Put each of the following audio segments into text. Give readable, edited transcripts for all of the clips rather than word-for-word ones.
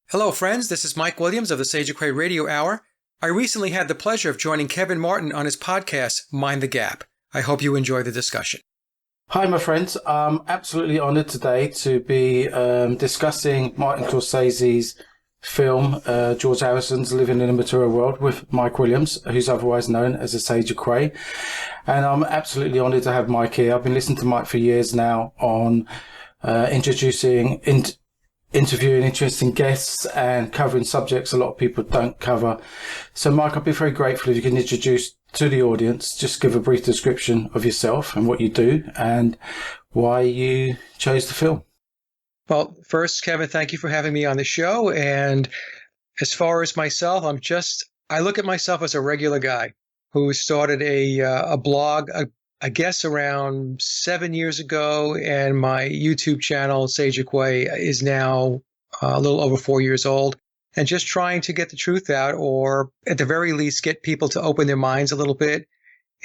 Hello, friends. This is Mike Williams of the Sage of Quay Radio Hour. I recently had the pleasure of joining Kevin Martin on his podcast, Mind the Gap. I hope you enjoy the discussion. Hi, my friends. I'm absolutely honoured today to be discussing Martin Scorsese's film, George Harrison's Living in a Material World, with Mike Williams, who's otherwise known as the Sage of Quay. And I'm absolutely honoured to have Mike here. I've been listening to Mike for years now on interviewing interesting guests and covering subjects a lot of people don't cover. So, Mike, I'd be very grateful if you can introduce to the audience, just give a brief description of yourself and what you do and why you chose the film. Well, first, Kevin, thank you for having me on the show. And as far as myself, I look at myself as a regular guy who started a blog, I guess around 7 years ago. And my YouTube channel, Sage of Quay, is now a little over 4 years old. And just trying to get the truth out, or at the very least, get people to open their minds a little bit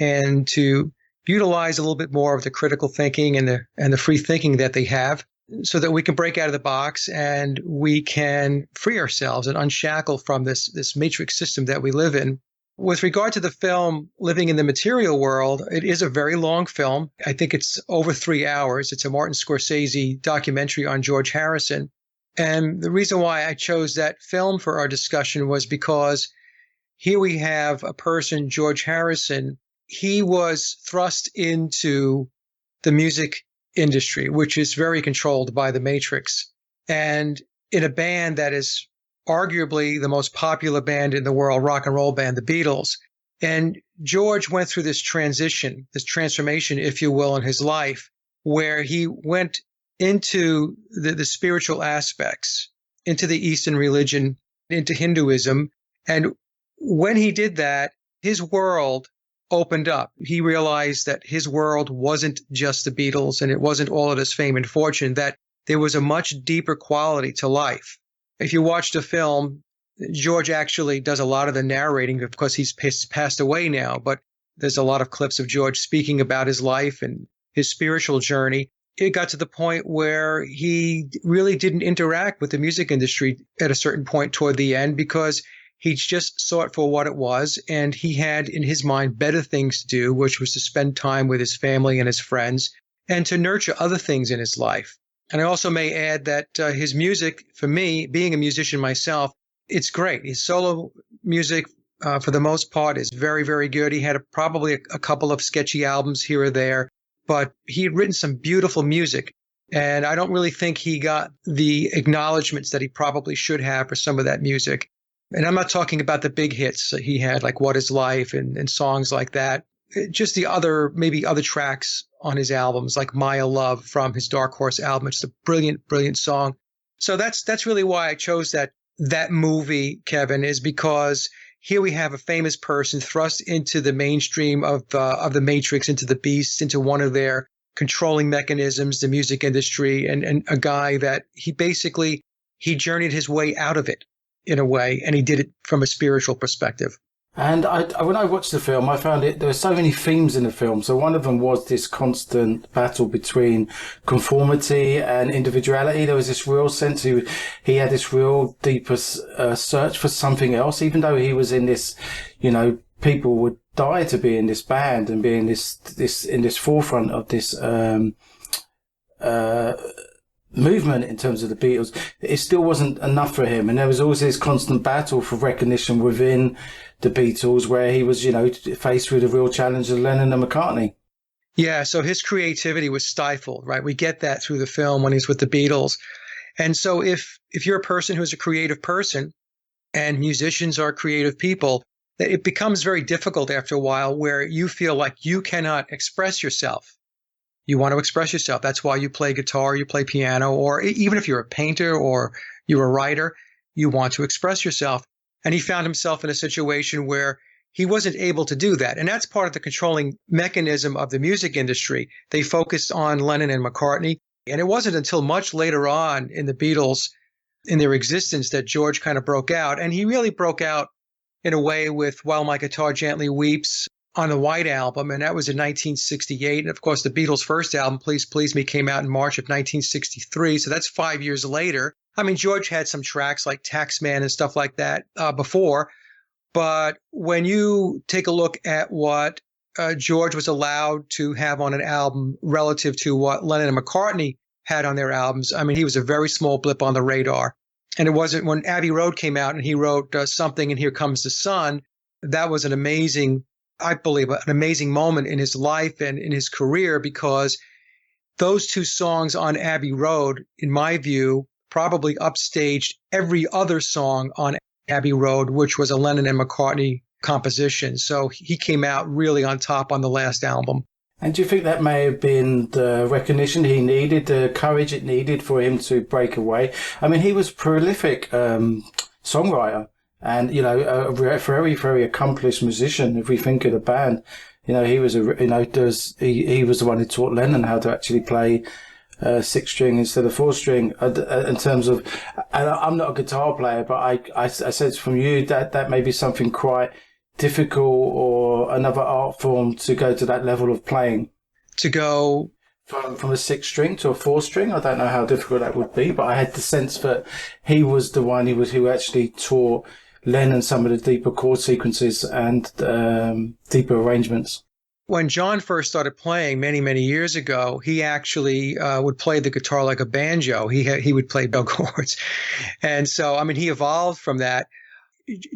and to utilize a little bit more of the critical thinking and the free thinking that they have, so that we can break out of the box and we can free ourselves and unshackle from this matrix system that we live in. With regard to the film Living in the Material World, it is a very long film. I think it's over 3 hours. It's a Martin Scorsese documentary on George Harrison. And the reason why I chose that film for our discussion was because here we have a person, George Harrison. He was thrust into the music industry, which is very controlled by the Matrix, and in a band that is arguably the most popular band in the world, rock and roll band, the Beatles. And George went through this transformation, if you will, in his life, where he went into the spiritual aspects, into the Eastern religion, into Hinduism. And when he did that, his world opened up. He realized that his world wasn't just the Beatles and it wasn't all of this fame and fortune, that there was a much deeper quality to life. If you watch the film, George actually does a lot of the narrating because he's passed away now, but there's a lot of clips of George speaking about his life and his spiritual journey. It got to the point where he really didn't interact with the music industry at a certain point toward the end, because he just saw it for what it was, and he had in his mind better things to do, which was to spend time with his family and his friends and to nurture other things in his life. And I also may add that his music, for me, being a musician myself, it's great. His solo music, for the most part, is very, very good. He had probably a couple of sketchy albums here or there, but he had written some beautiful music. And I don't really think he got the acknowledgments that he probably should have for some of that music. And I'm not talking about the big hits that he had, like What Is Life and songs like that. Just maybe other tracks on his albums, like Maya Love from his Dark Horse album. It's a brilliant, brilliant song. So that's really why I chose that movie, Kevin, is because here we have a famous person thrust into the mainstream of the Matrix, into the beast, into one of their controlling mechanisms, the music industry, and a guy that he journeyed his way out of it in a way, and he did it from a spiritual perspective. And when I watched the film, I found there were so many themes in the film. So one of them was this constant battle between conformity and individuality. There was this real sense he had this real deeper search for something else, even though he was in this, people would die to be in this band and be in this forefront of this movement in terms of the Beatles. It still wasn't enough for him, and there was always this constant battle for recognition within the Beatles, where he was, faced with the real challenge of Lennon and McCartney. Yeah, so his creativity was stifled, right? We get that through the film when he's with the Beatles. And so if you're a person who's a creative person, and musicians are creative people, it becomes very difficult after a while, where you feel like you cannot express yourself. You want to express yourself. That's why you play guitar, you play piano, or even if you're a painter or you're a writer, you want to express yourself. And he found himself in a situation where he wasn't able to do that. And that's part of the controlling mechanism of the music industry. They focused on Lennon and McCartney. And it wasn't until much later on in the Beatles, in their existence, that George kind of broke out. And he really broke out in a way with While My Guitar Gently Weeps on the White Album, and that was in 1968. And of course, the Beatles' first album, Please Please Me, came out in March of 1963. So that's 5 years later. I mean, George had some tracks like Taxman and stuff like that before, but when you take a look at what George was allowed to have on an album relative to what Lennon and McCartney had on their albums, I mean, he was a very small blip on the radar. And it wasn't when Abbey Road came out and he wrote Something and Here Comes the Sun. That was an amazing, I believe, an amazing moment in his life and in his career, because those two songs on Abbey Road, in my view, probably upstaged every other song on Abbey Road, which was a Lennon and McCartney composition. So he came out really on top on the last album. And do you think that may have been the recognition he needed, the courage it needed for him to break away? I mean, he was a prolific songwriter and, you know, a very, very accomplished musician. If we think of the band, you know, he was he was the one who taught Lennon how to actually play six string instead of four string. In terms of, and I'm not a guitar player, but I sense from you that may be something quite difficult or another art form to go to that level of playing. To go from a six string to a four string, I don't know how difficult that would be, but I had the sense that he was the one who actually taught Lennon some of the deeper chord sequences and deeper arrangements. When John first started playing many, many years ago, he actually would play the guitar like a banjo. He would play bell chords. And so, I mean, he evolved from that.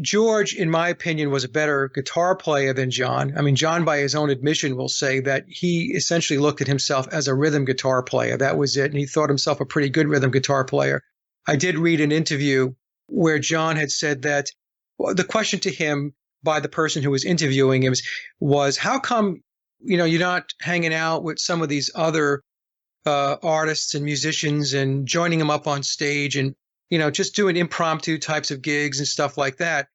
George, in my opinion, was a better guitar player than John. I mean, John, by his own admission, will say that he essentially looked at himself as a rhythm guitar player. That was it. And he thought himself a pretty good rhythm guitar player. I did read an interview where John had said that the question to him by the person who was interviewing him was how come, you know, you're not hanging out with some of these other artists and musicians and joining them up on stage and, you know, just doing impromptu types of gigs and stuff like that.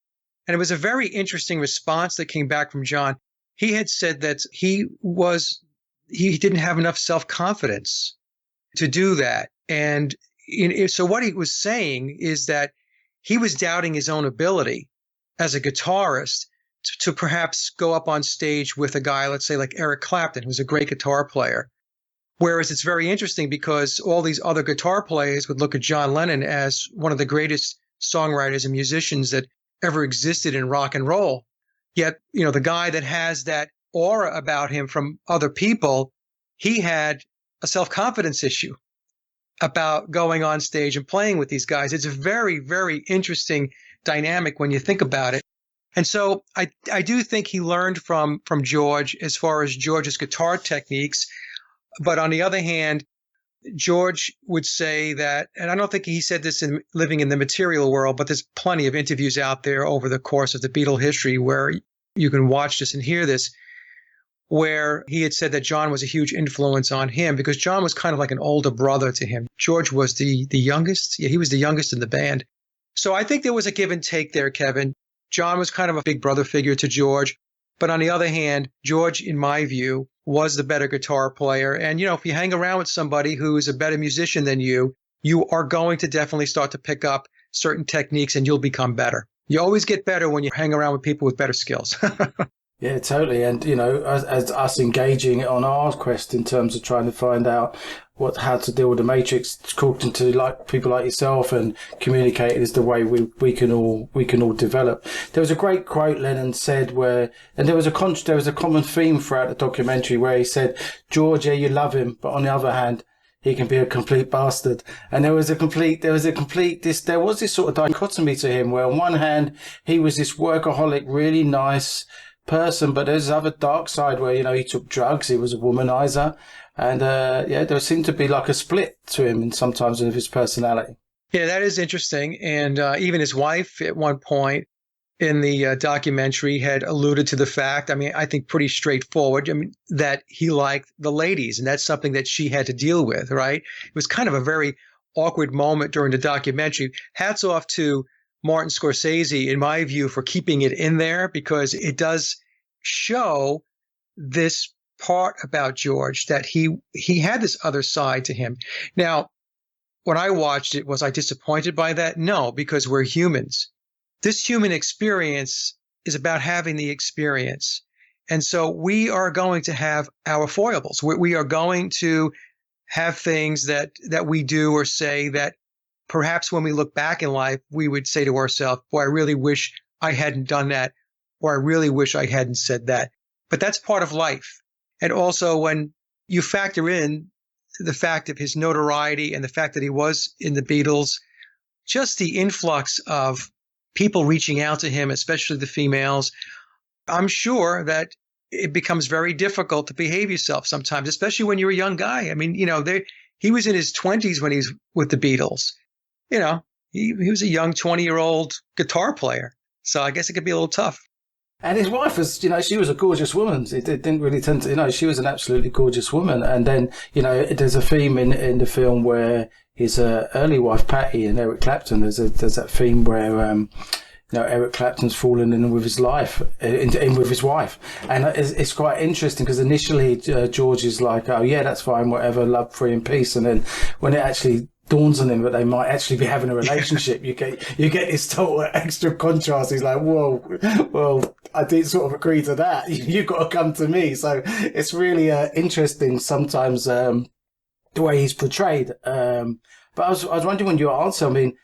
And it was a very interesting response that came back from John. He had said that he didn't have enough self-confidence to do that. And so what he was saying is that he was doubting his own ability as a guitarist to perhaps go up on stage with a guy, let's say like Eric Clapton, who's a great guitar player. Whereas it's very interesting because all these other guitar players would look at John Lennon as one of the greatest songwriters and musicians that ever existed in rock and roll. Yet, you know, the guy that has that aura about him from other people, he had a self-confidence issue about going on stage and playing with these guys. It's a very, very interesting dynamic when you think about it. And so I do think he learned from George as far as George's guitar techniques. But on the other hand, George would say that, and I don't think he said this in Living in the Material World, but there's plenty of interviews out there over the course of the Beatle history where you can watch this and hear this, where he had said that John was a huge influence on him because John was kind of like an older brother to him. George was the youngest. Yeah, he was the youngest in the band. So I think there was a give and take there, Kevin. John was kind of a big brother figure to George. But on the other hand, George, in my view, was the better guitar player. And, you know, if you hang around with somebody who is a better musician than you are going to definitely start to pick up certain techniques and you'll become better. You always get better when you hang around with people with better skills. Yeah, totally. And, you know, as us engaging on our quest in terms of trying to find out how to deal with the matrix, talking to like people like yourself and communicating is the way we can all develop. There was a great quote Lennon said and there was a common theme throughout the documentary where he said, George, yeah, you love him, but on the other hand, he can be a complete bastard. And there was this sort of dichotomy to him where on one hand, he was this workaholic, really nice person, but there's this other dark side where, you know, he took drugs, he was a womanizer, and there seemed to be like a split to him in sometimes of his personality. Yeah, that is interesting. And even his wife at one point in the documentary had alluded to the fact, I mean, I think pretty straightforward, I mean, that he liked the ladies, and that's something that she had to deal with, right? It was kind of a very awkward moment during the documentary. Hats off to Martin Scorsese, in my view, for keeping it in there because it does show this part about George that he had this other side to him. Now, when I watched it, was I disappointed by that? No, because we're humans. This human experience is about having the experience. And so we are going to have our foibles. We are going to have things that we do or say that perhaps when we look back in life, we would say to ourselves, boy, I really wish I hadn't done that, or I really wish I hadn't said that. But that's part of life. And also, when you factor in the fact of his notoriety and the fact that he was in the Beatles, just the influx of people reaching out to him, especially the females, I'm sure that it becomes very difficult to behave yourself sometimes, especially when you're a young guy. I mean, he was in his 20s when he's with the Beatles. You know, he was a young 20-year-old guitar player. So I guess it could be a little tough. And his wife was, she was a gorgeous woman. It didn't really tend to, she was an absolutely gorgeous woman. And then, there's a theme in the film where his early wife, Patty, and Eric Clapton, there's that theme where, Eric Clapton's fallen in with his life, in with his wife. And it's quite interesting because initially George is like, oh yeah, that's fine, whatever, love, free and peace. And then when it actually dawns on him that they might actually be having a relationship, you get this total extra contrast. He's like, whoa, well, I didn't sort of agree to that. You've got to come to me. So it's really interesting sometimes the way he's portrayed. But I was wondering when you answer, I mean,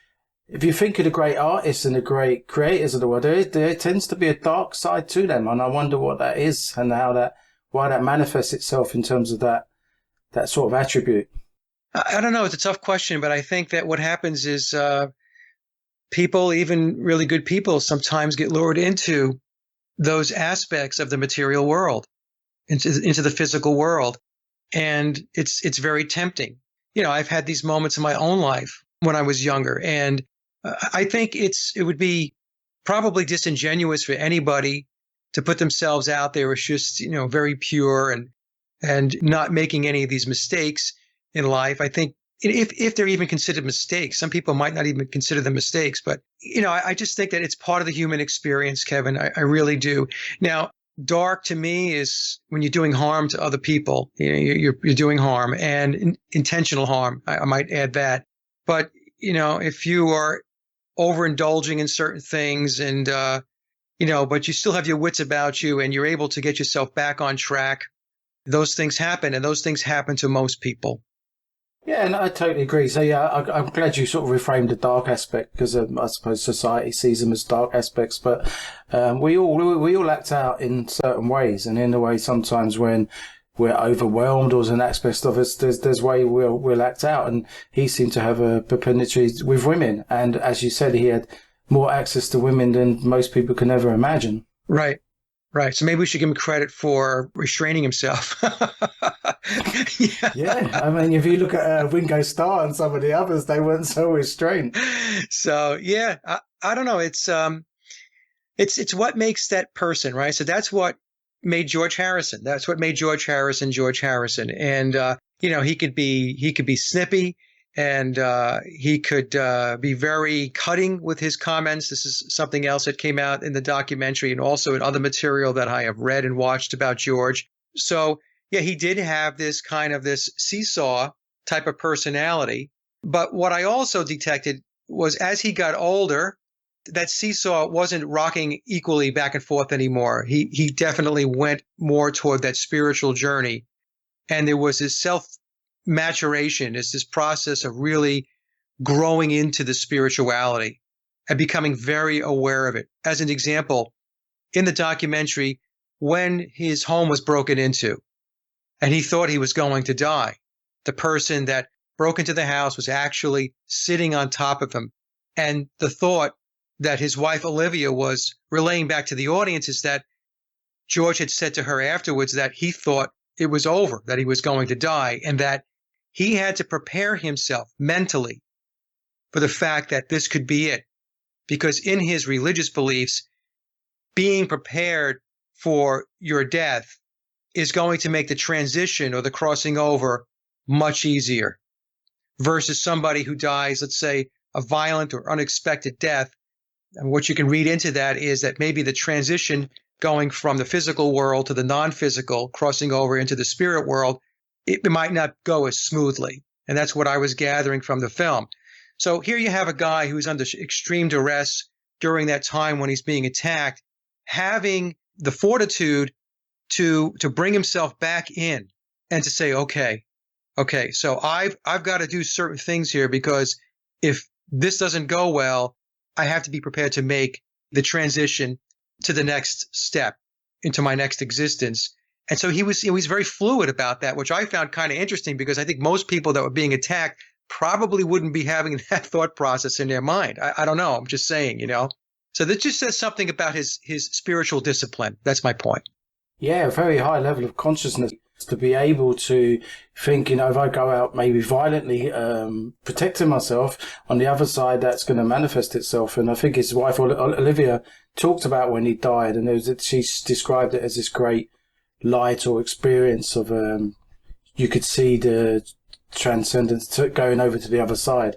if you think of the great artists and the great creators of the world, there tends to be a dark side to them. And I wonder what that is and why that manifests itself in terms of that sort of attribute. I don't know. It's a tough question, but I think that what happens is people, even really good people, sometimes get lured into those aspects of the material world, into the physical world. And it's very tempting. I've had these moments in my own life when I was younger. And I think it would be probably disingenuous for anybody to put themselves out there as just, very pure and not making any of these mistakes in life. I think if they're even considered mistakes, some people might not even consider them mistakes, but I just think that it's part of the human experience, Kevin. I really do. Now, dark to me is when you're doing harm to other people. You're doing harm and intentional harm. I might add that. But if you are overindulging in certain things and but you still have your wits about you and you're able to get yourself back on track, those things happen, and those things happen to most people. Yeah, and I totally agree. So yeah, I'm glad you sort of reframed the dark aspect because I suppose society sees them as dark aspects, but we all act out in certain ways, and in a way sometimes when we're overwhelmed or there's an aspect of us, there's way we'll act out, and he seemed to have a propensity with women, and as you said, he had more access to women than most people can ever imagine. Right. Right. So maybe we should give him credit for restraining himself. Yeah. I mean, if you look at Ringo Starr and some of the others, they weren't so restrained. So, yeah, I don't know. It's what makes that person, right? So that's what made George Harrison. That's what made George Harrison, George Harrison. And, he could be snippy and he could be very cutting with his comments. This is something else that came out in the documentary and also in other material that I have read and watched about George. So, yeah, he did have this kind of this seesaw type of personality. But what I also detected was as he got older, that seesaw wasn't rocking equally back and forth anymore. He definitely went more toward that spiritual journey. And there was this self-maturation, is this process of really growing into the spirituality and becoming very aware of it. As an example, in the documentary, when his home was broken into and he thought he was going to die, the person that broke into the house was actually sitting on top of him. And the thought that his wife Olivia was relaying back to the audience is that George had said to her afterwards that he thought it was over, that he was going to die, and that he had to prepare himself mentally for the fact that this could be it. Because in his religious beliefs, being prepared for your death is going to make the transition or the crossing over much easier versus somebody who dies, let's say, a violent or unexpected death. And what you can read into that is that maybe the transition going from the physical world to the non-physical, crossing over into the spirit world, it might not go as smoothly. And that's what I was gathering from the film. So here you have a guy who's under extreme duress during that time when he's being attacked, having the fortitude to bring himself back in and to say, okay, so I've got to do certain things here, because if this doesn't go well, I have to be prepared to make the transition to the next step into my next existence. And so he was very fluid about that, which I found kind of interesting because I think most people that were being attacked probably wouldn't be having that thought process in their mind. I don't know. I'm just saying, So that just says something about his spiritual discipline. That's my point. Yeah, a very high level of consciousness to be able to think, if I go out maybe violently protecting myself, on the other side, that's going to manifest itself. And I think his wife, Olivia, talked about when he died, and she described it as this great light or experience of, you could see the transcendence going over to the other side.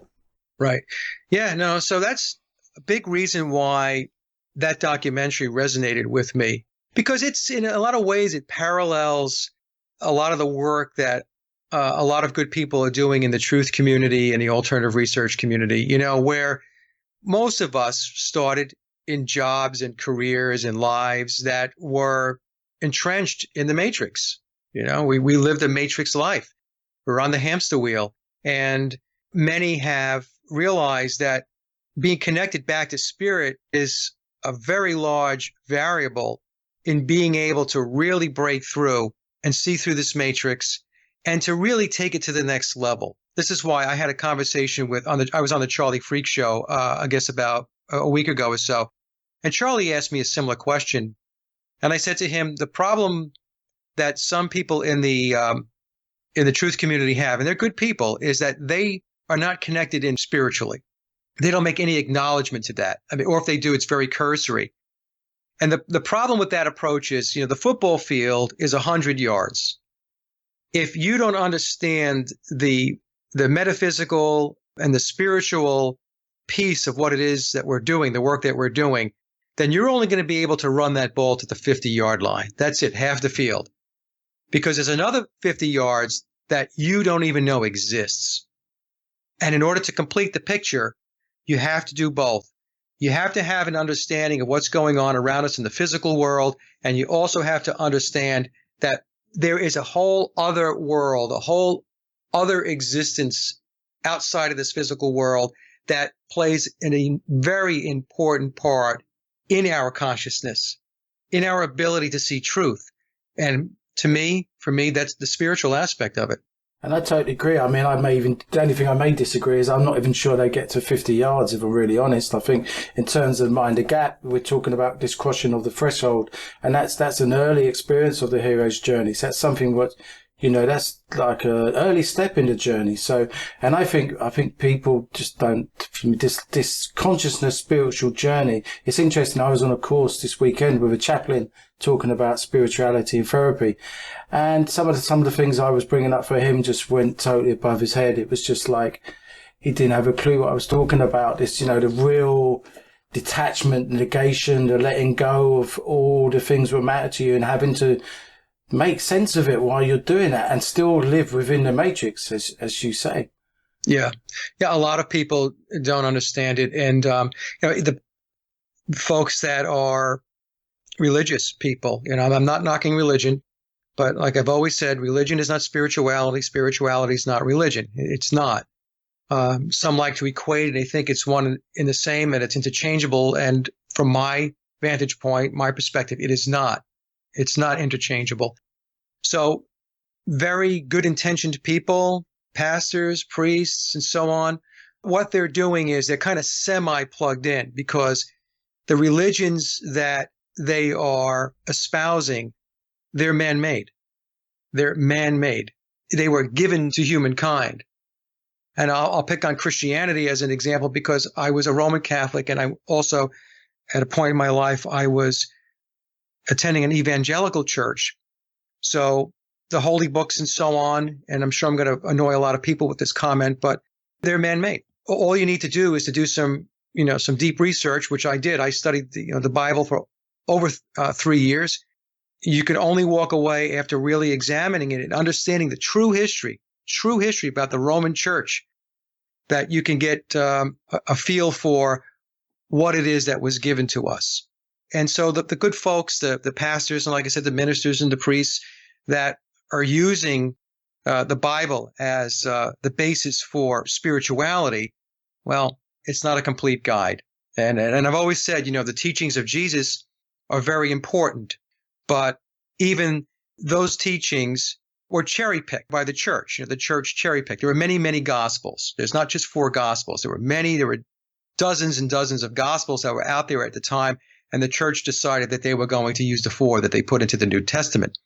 Right. Yeah, no, so that's a big reason why that documentary resonated with me, because it's in a lot of ways, it parallels a lot of the work that a lot of good people are doing in the truth community and the alternative research community, where most of us started in jobs and careers and lives that were entrenched in the matrix. We lived a matrix life. We're on the hamster wheel. And many have realized that being connected back to spirit is a very large variable in being able to really break through and see through this matrix and to really take it to the next level. This is why I had a conversation I was on the Charlie Freak show, I guess about a week ago or so. And Charlie asked me a similar question. And I said to him, the problem that some people in the truth community have, and they're good people, is that they are not connected in spiritually. They don't make any acknowledgement to that. Or if they do, it's very cursory. And the problem with that approach is, the football field is 100 yards. If you don't understand the metaphysical and the spiritual piece of what it is that we're doing, the work that we're doing, then you're only going to be able to run that ball to the 50-yard line. That's it, half the field. Because there's another 50 yards that you don't even know exists. And in order to complete the picture, you have to do both. You have to have an understanding of what's going on around us in the physical world, and you also have to understand that there is a whole other world, a whole other existence outside of this physical world that plays a very important part in our consciousness, in our ability to see truth. And for me, that's the spiritual aspect of it. And I totally agree. The only thing I may disagree is I'm not even sure they get to 50 yards, if I'm really honest. I think in terms of Mind the Gap, we're talking about this crossing of the threshold, and that's an early experience of the hero's journey. So that's something that's like an early step in the journey. So, and I think people just don't, this consciousness spiritual journey. It's interesting. I was on a course this weekend with a chaplain talking about spirituality and therapy. And some of the things I was bringing up for him just went totally above his head. It was just like, he didn't have a clue what I was talking about. This, the real detachment, negation, the letting go of all the things that matter to you and having to make sense of it while you're doing that and still live within the matrix, as you say. Yeah. Yeah. A lot of people don't understand it. And, the folks that are religious people, I'm not knocking religion, but like I've always said, religion is not spirituality. Spirituality is not religion. It's not. Some like to equate it. They think it's one in the same and it's interchangeable. And from my vantage point, my perspective, it is not. It's not interchangeable. So very good intentioned people, pastors, priests, and so on, what they're doing is they're kind of semi-plugged in because the religions that they are espousing, they're man-made. They're man-made. They were given to humankind. And I'll pick on Christianity as an example because I was a Roman Catholic, and I also, at a point in my life, I was attending an evangelical church. So the holy books and so on, and I'm sure I'm going to annoy a lot of people with this comment, but they're man-made. All you need to do is to do some deep research, which I did. I studied the Bible for over 3 years. You can only walk away after really examining it and understanding the true history about the Roman Church, that you can get a feel for what it is that was given to us. And so the good folks, the pastors, and like I said, the ministers and the priests that are using the Bible as the basis for spirituality, well, It's not a complete guide. And I've always said, the teachings of Jesus are very important, but even those teachings were cherry picked by the church. The church cherry picked. There were many, many gospels. There's not just 4 gospels. There were dozens and dozens of gospels that were out there at the time. And the church decided that they were going to use the 4 that they put into the New Testament.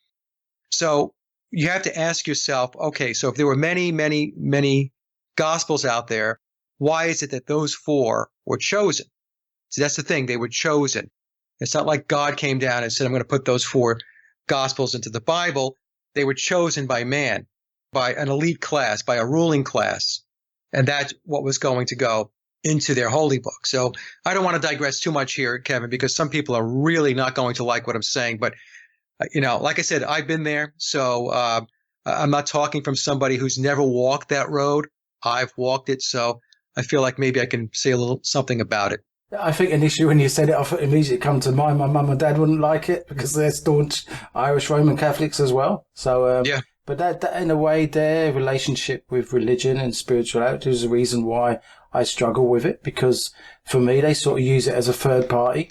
So you have to ask yourself, okay, so if there were many, many, many gospels out there, why is it that those 4 were chosen? So that's the thing. They were chosen. It's not like God came down and said, I'm going to put those 4 gospels into the Bible. They were chosen by man, by an elite class, by a ruling class. And that's what was going to go into their holy book. So I don't want to digress too much here, Kevin, because some people are really not going to like what I'm saying. But, like I said, I've been there. So I'm not talking from somebody who's never walked that road. I've walked it. So I feel like maybe I can say a little something about it. I think initially when you said it, I thought immediately come to mind. My mum and dad wouldn't like it because they're staunch Irish Roman Catholics as well. So, yeah. But that in a way, their relationship with religion and spirituality is the reason why I struggle with it. Because for me, they sort of use it as a third party.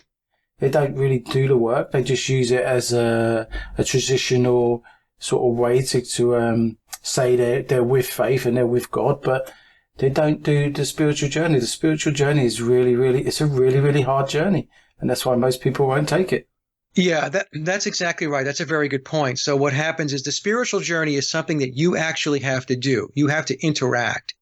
They don't really do the work. They just use it as a traditional sort of way to say they're with faith and they're with God, but they don't do the spiritual journey. The spiritual journey is it's a really, really hard journey. And that's why most people won't take it. Yeah, that's exactly right. That's a very good point. So what happens is the spiritual journey is something that you actually have to do. You have to interact.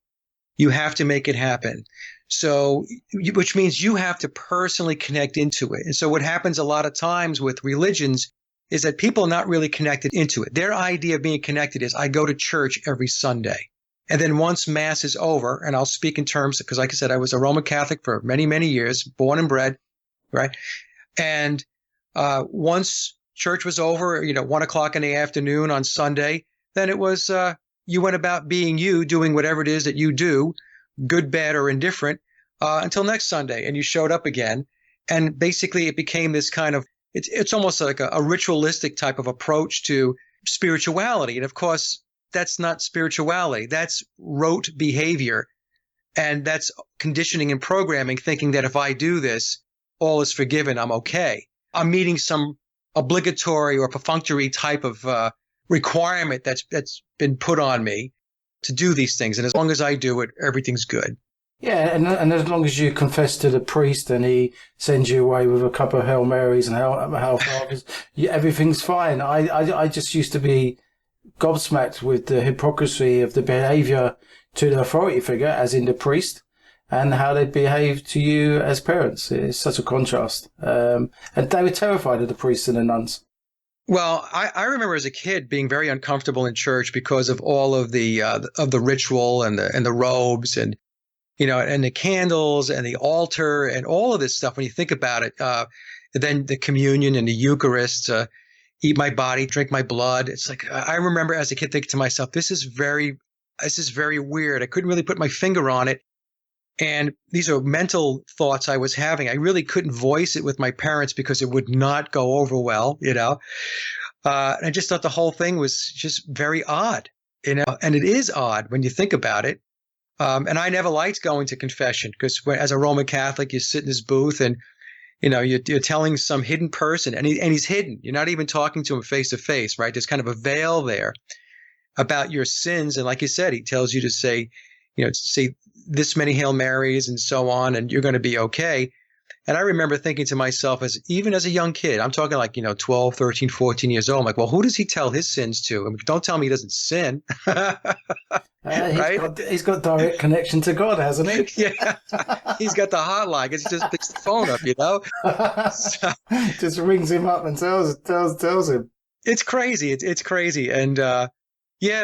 You have to make it happen. So, which means you have to personally connect into it. And so what happens a lot of times with religions is that people are not really connected into it. Their idea of being connected is I go to church every Sunday. And then once Mass is over, and I'll speak in terms, because like I said, I was a Roman Catholic for many, many years, born and bred, right? And once church was over, 1:00 in the afternoon on Sunday, then it was you went about being you, doing whatever it is that you do, good, bad, or indifferent, until next Sunday, and you showed up again. And basically, it became this kind of it's almost like a ritualistic type of approach to spirituality. And of course, that's not spirituality. That's rote behavior. And that's conditioning and programming, thinking that if I do this, all is forgiven. I'm okay. I'm meeting some obligatory or perfunctory type of requirement that's been put on me to do these things. And as long as I do it, everything's good. Yeah, and as long as you confess to the priest and he sends you away with a couple of Hail Marys and Hail Fathers, everything's fine. I just used to be gobsmacked with the hypocrisy of the behaviour to the authority figure, as in the priest, and how they behave to you as parents. It's such a contrast. And they were terrified of the priests and the nuns. Well, I remember as a kid being very uncomfortable in church because of all of the ritual and the robes and and the candles and the altar and all of this stuff. When you think about it, then the communion and the Eucharist. Eat my body, drink my blood. It's like, I remember as a kid thinking to myself, this is very weird. I couldn't really put my finger on it. And these are mental thoughts I was having. I really couldn't voice it with my parents because it would not go over well, And I just thought the whole thing was just very odd, and it is odd when you think about it. And I never liked going to confession because as a Roman Catholic, you sit in this booth and you're telling some hidden person, and he's hidden. You're not even talking to him face to face, right? There's kind of a veil there about your sins, and like you said, he tells you to say this many Hail Marys and so on, and you're going to be okay. And I remember thinking to myself, even as a young kid, I'm talking like 12, 13, 14 years old. I'm like, well, who does he tell his sins to? I mean, don't tell me he doesn't sin, right? He's got direct connection to God, hasn't he? Yeah, he's got the hotline. He just picks the phone up, So, just rings him up and tells him. It's crazy. It's crazy. And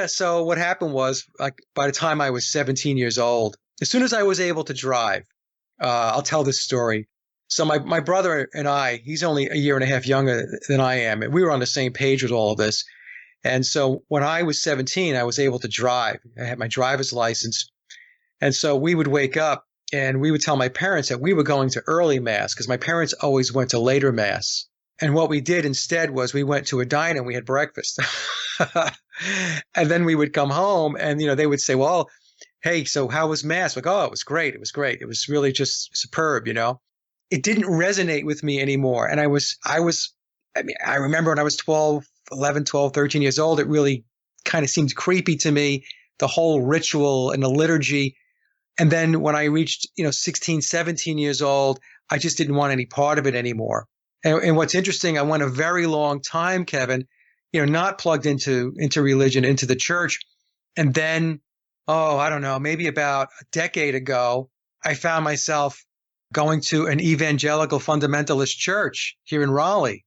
so what happened was, like, by the time I was 17 years old, as soon as I was able to drive, I'll tell this story. So my brother and I, he's only a year and a half younger than I am, and we were on the same page with all of this. And so when I was 17, I was able to drive. I had my driver's license. And so we would wake up and we would tell my parents that we were going to early Mass because my parents always went to later Mass. And what we did instead was we went to a diner and we had breakfast. And then we would come home and, they would say, well, hey, so how was Mass? Like, oh, it was great. It was great. It was really just superb, you know? It didn't resonate with me anymore. And I mean, I remember when I was 12, 11, 12, 13 years old, it really kind of seemed creepy to me, the whole ritual and the liturgy. And then when I reached, 16, 17 years old, I just didn't want any part of it anymore. And what's interesting, I went a very long time, Kevin, not plugged into religion, into the church. And then, oh, I don't know, maybe about a decade ago, I found myself going to an evangelical fundamentalist church here in Raleigh.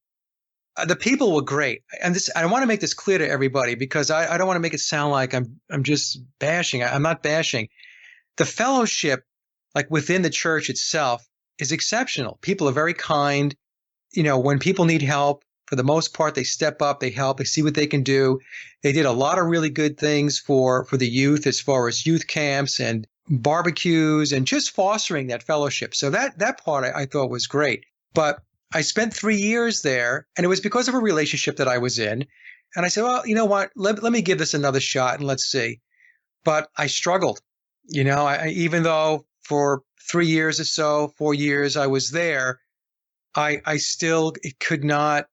The people were great. And I want to make this clear to everybody because I don't want to make it sound like I'm just bashing. I'm not bashing. The fellowship, like within the church itself, is exceptional. People are very kind. When people need help, for the most part, they step up, they help, they see what they can do. They did a lot of really good things for the youth as far as youth camps and barbecues and just fostering that fellowship. So that part I thought was great. But I spent 3 years there, and it was because of a relationship that I was in. And I said, well, you know what? Let me give this another shot and let's see. But I struggled. Even though for 3 years or so, 4 years I was there, I still, it did not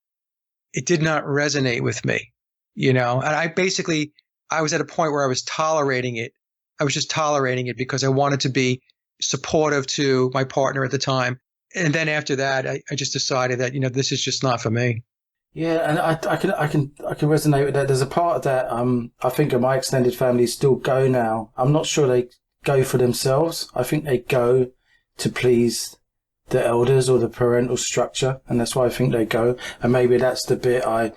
resonate with me, and I was at a point where I was tolerating it. I was just tolerating it because I wanted to be supportive to my partner at the time. And then after that, I just decided that, this is just not for me. Yeah, and I can resonate with that. There's a part of that. I think of my extended family still go now. I'm not sure they go for themselves. I think they go to please the elders or the parental structure, and that's why I think they go. And maybe that's the bit I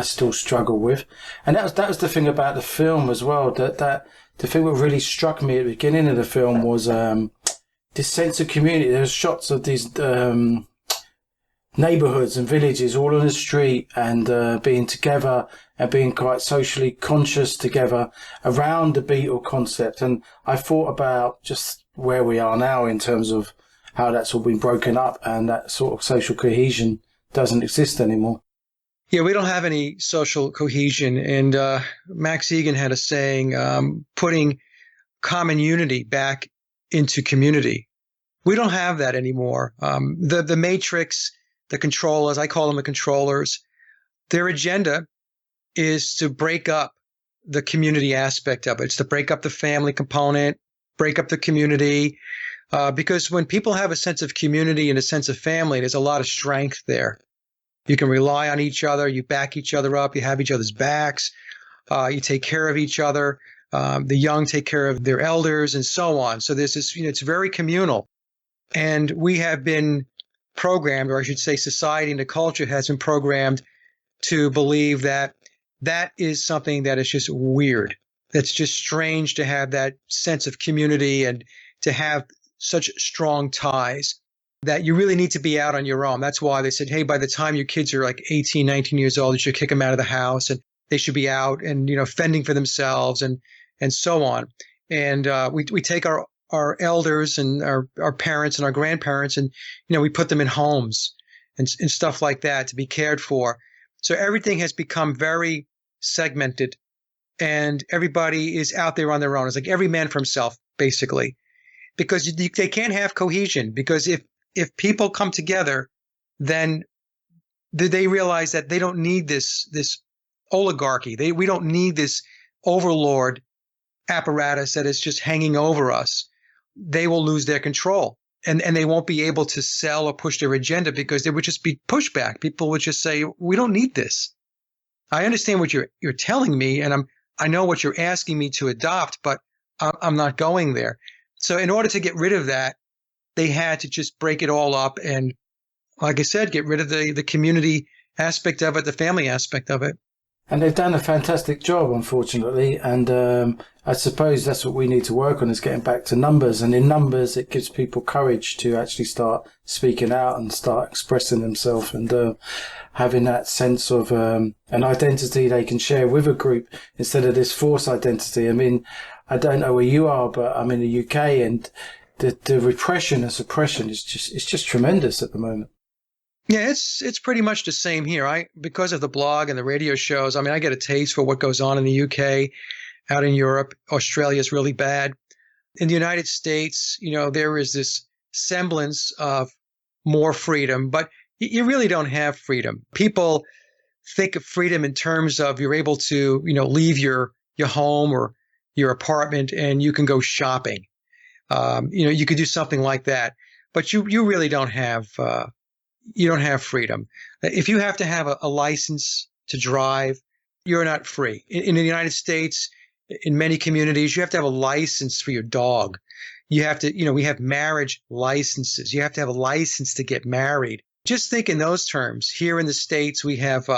still struggle with. And that was the thing about the film as well. That the thing that really struck me at the beginning of the film was this sense of community. There's shots of these neighbourhoods and villages all on the street and being together and being quite socially conscious together around the Beatle concept. And I thought about just where we are now in terms of how that's all been broken up and that sort of social cohesion doesn't exist anymore. Yeah, we don't have any social cohesion. And Max Egan had a saying, putting common unity back into community. We don't have that anymore. The matrix, the controllers, I call them the controllers, their agenda is to break up the community aspect of it. It's to break up the family component, break up the community. Because when people have a sense of community and a sense of family, there's a lot of strength there. You can rely on each other. You back each other up. You have each other's backs. You take care of each other. The young take care of their elders and so on. So there's this, it's very communal. And we have been programmed, or I should say society and the culture has been programmed to believe that that is something that is just weird. That's just strange to have that sense of community and to have such strong ties that you really need to be out on your own. That's why they said, hey, by the time your kids are like 18, 19 years old, you should kick them out of the house and they should be out and, fending for themselves and so on. And we take our elders and our parents and our grandparents and, we put them in homes and stuff like that to be cared for. So everything has become very segmented and everybody is out there on their own. It's like every man for himself, basically. Because they can't have cohesion. Because if people come together, then they realize that they don't need this oligarchy. We don't need this overlord apparatus that is just hanging over us. They will lose their control, and they won't be able to sell or push their agenda because there would just be pushback. People would just say, "We don't need this." I understand what you're telling me, and I know what you're asking me to adopt, but I'm not going there. So in order to get rid of that, they had to just break it all up and, like I said, get rid of the community aspect of it, the family aspect of it. And they've done a fantastic job, unfortunately. And I suppose that's what we need to work on is getting back to numbers. And in numbers, it gives people courage to actually start speaking out and start expressing themselves and having that sense of an identity they can share with a group instead of this false identity. I mean, I don't know where you are, but I'm in the UK and the repression and suppression is just tremendous at the moment. Yeah, it's pretty much the same here. Because of the blog and the radio shows, I get a taste for what goes on in the UK, out in Europe. Australia is really bad. in the United States, there is this semblance of more freedom, but you really don't have freedom. People think of freedom in terms of you're able to, leave your home or your apartment and you can go shopping. You could do something like that, but you really don't have you don't have freedom. If you have to have a license to drive, you're not free. In the United States, in many communities, you have to have a license for your dog. You have to, we have marriage licenses. You have to have a license to get married. Just think in those terms. Here in the States, we have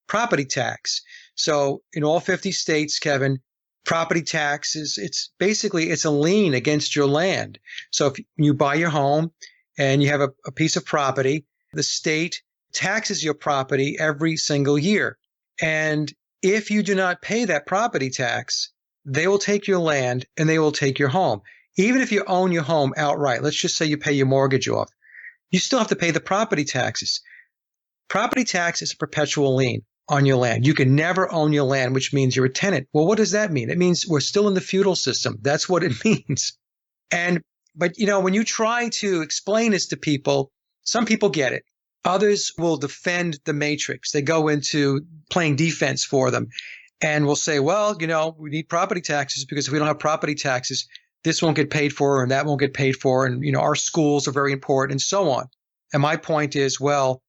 property tax. So in all 50 states, Kevin, property tax it's basically, it's a lien against your land. So if you buy your home and you have a piece of property, the state taxes your property every single year. And if you do not pay that property tax, they will take your land and they will take your home. Even if you own your home outright, let's just say you pay your mortgage off, you still have to pay the property taxes. Property tax is a perpetual lien on your land. You can never own your land, which means you're a tenant. Well, what does that mean? It means we're still in the feudal system. That's what it means. But when you try to explain this to people, some people get it. Others will defend the matrix. They go into playing defense for them and will say, well, we need property taxes because if we don't have property taxes, this won't get paid for and that won't get paid for. And, our schools are very important and so on. And my point is, well,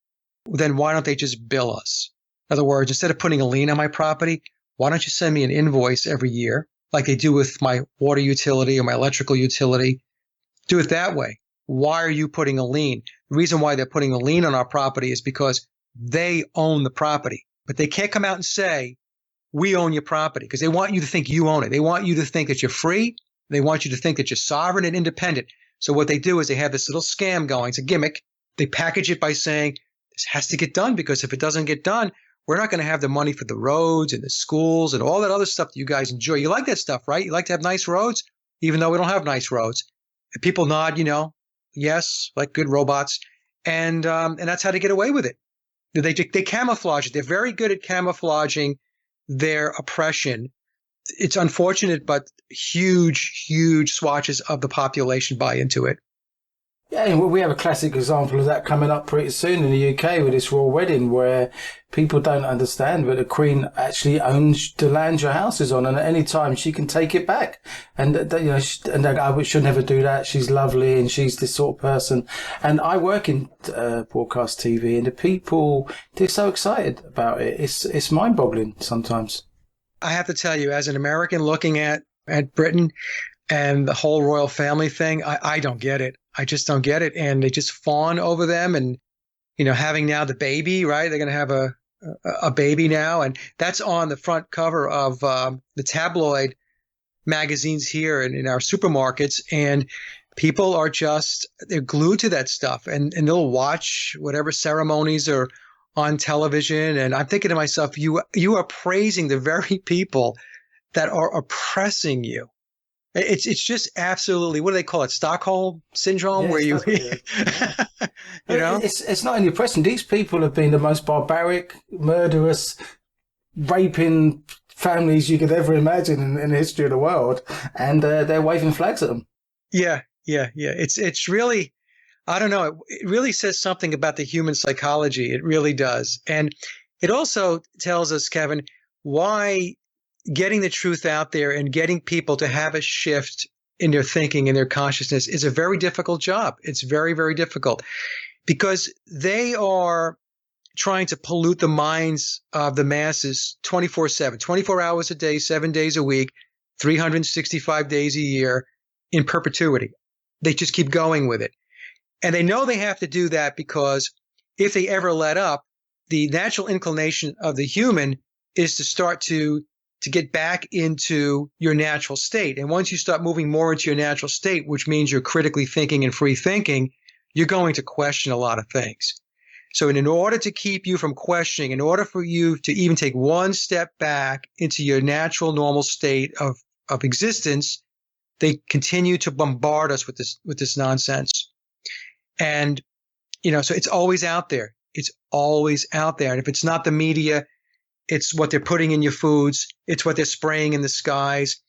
then why don't they just bill us? In other words, instead of putting a lien on my property, why don't you send me an invoice every year like they do with my water utility or my electrical utility? Do it that way. Why are you putting a lien? The reason why they're putting a lien on our property is because they own the property. But they can't come out and say, we own your property, because they want you to think you own it. They want you to think that you're free. They want you to think that you're sovereign and independent. So what they do is they have this little scam going. It's a gimmick. They package it by saying, this has to get done, because if it doesn't get done, we're not going to have the money for the roads and the schools and all that other stuff that you guys enjoy. You like that stuff, right? You like to have nice roads, even though we don't have nice roads. And people nod, yes, like good robots. And that's how they get away with it. They camouflage it. They're very good at camouflaging their oppression. It's unfortunate, but huge, huge swatches of the population buy into it. Yeah, and we have a classic example of that coming up pretty soon in the UK with this royal wedding, where people don't understand, but the Queen actually owns the land your house is on, and at any time she can take it back. And we should never do that. She's lovely, and she's this sort of person. And I work in broadcast TV, and the people, they're so excited about it. It's mind-boggling sometimes. I have to tell you, as an American looking at Britain and the whole royal family thing, I don't get it. I just don't get it. And they just fawn over them. And, having now the baby, right? They're going to have a baby now. And that's on the front cover of the tabloid magazines here and in our supermarkets. And people are they're glued to that stuff. And they'll watch whatever ceremonies are on television. And I'm thinking to myself, you are praising the very people that are oppressing you. It's just absolutely, what do they call it? Stockholm syndrome, where you, It's not only oppressing. These people have been the most barbaric, murderous, raping families you could ever imagine in the history of the world, and they're waving flags at them. Yeah. It's really, I don't know. It really says something about the human psychology. It really does, and it also tells us, Kevin, why getting the truth out there and getting people to have a shift in their thinking and their consciousness is a very difficult job. It's very, very difficult because they are trying to pollute the minds of the masses 24/7, 24 hours a day, 7 days a week, 365 days a year in perpetuity. They just keep going with it. And they know they have to do that because if they ever let up, the natural inclination of the human is to start to get back into your natural state. And once you start moving more into your natural state, which means you're critically thinking and free thinking, you're going to question a lot of things. So in order to keep you from questioning, in order for you to even take one step back into your natural, normal state of existence, they continue to bombard us with this nonsense. And, so it's always out there. It's always out there. And if it's not the media, it's what they're putting in your foods. It's what they're spraying in the skies.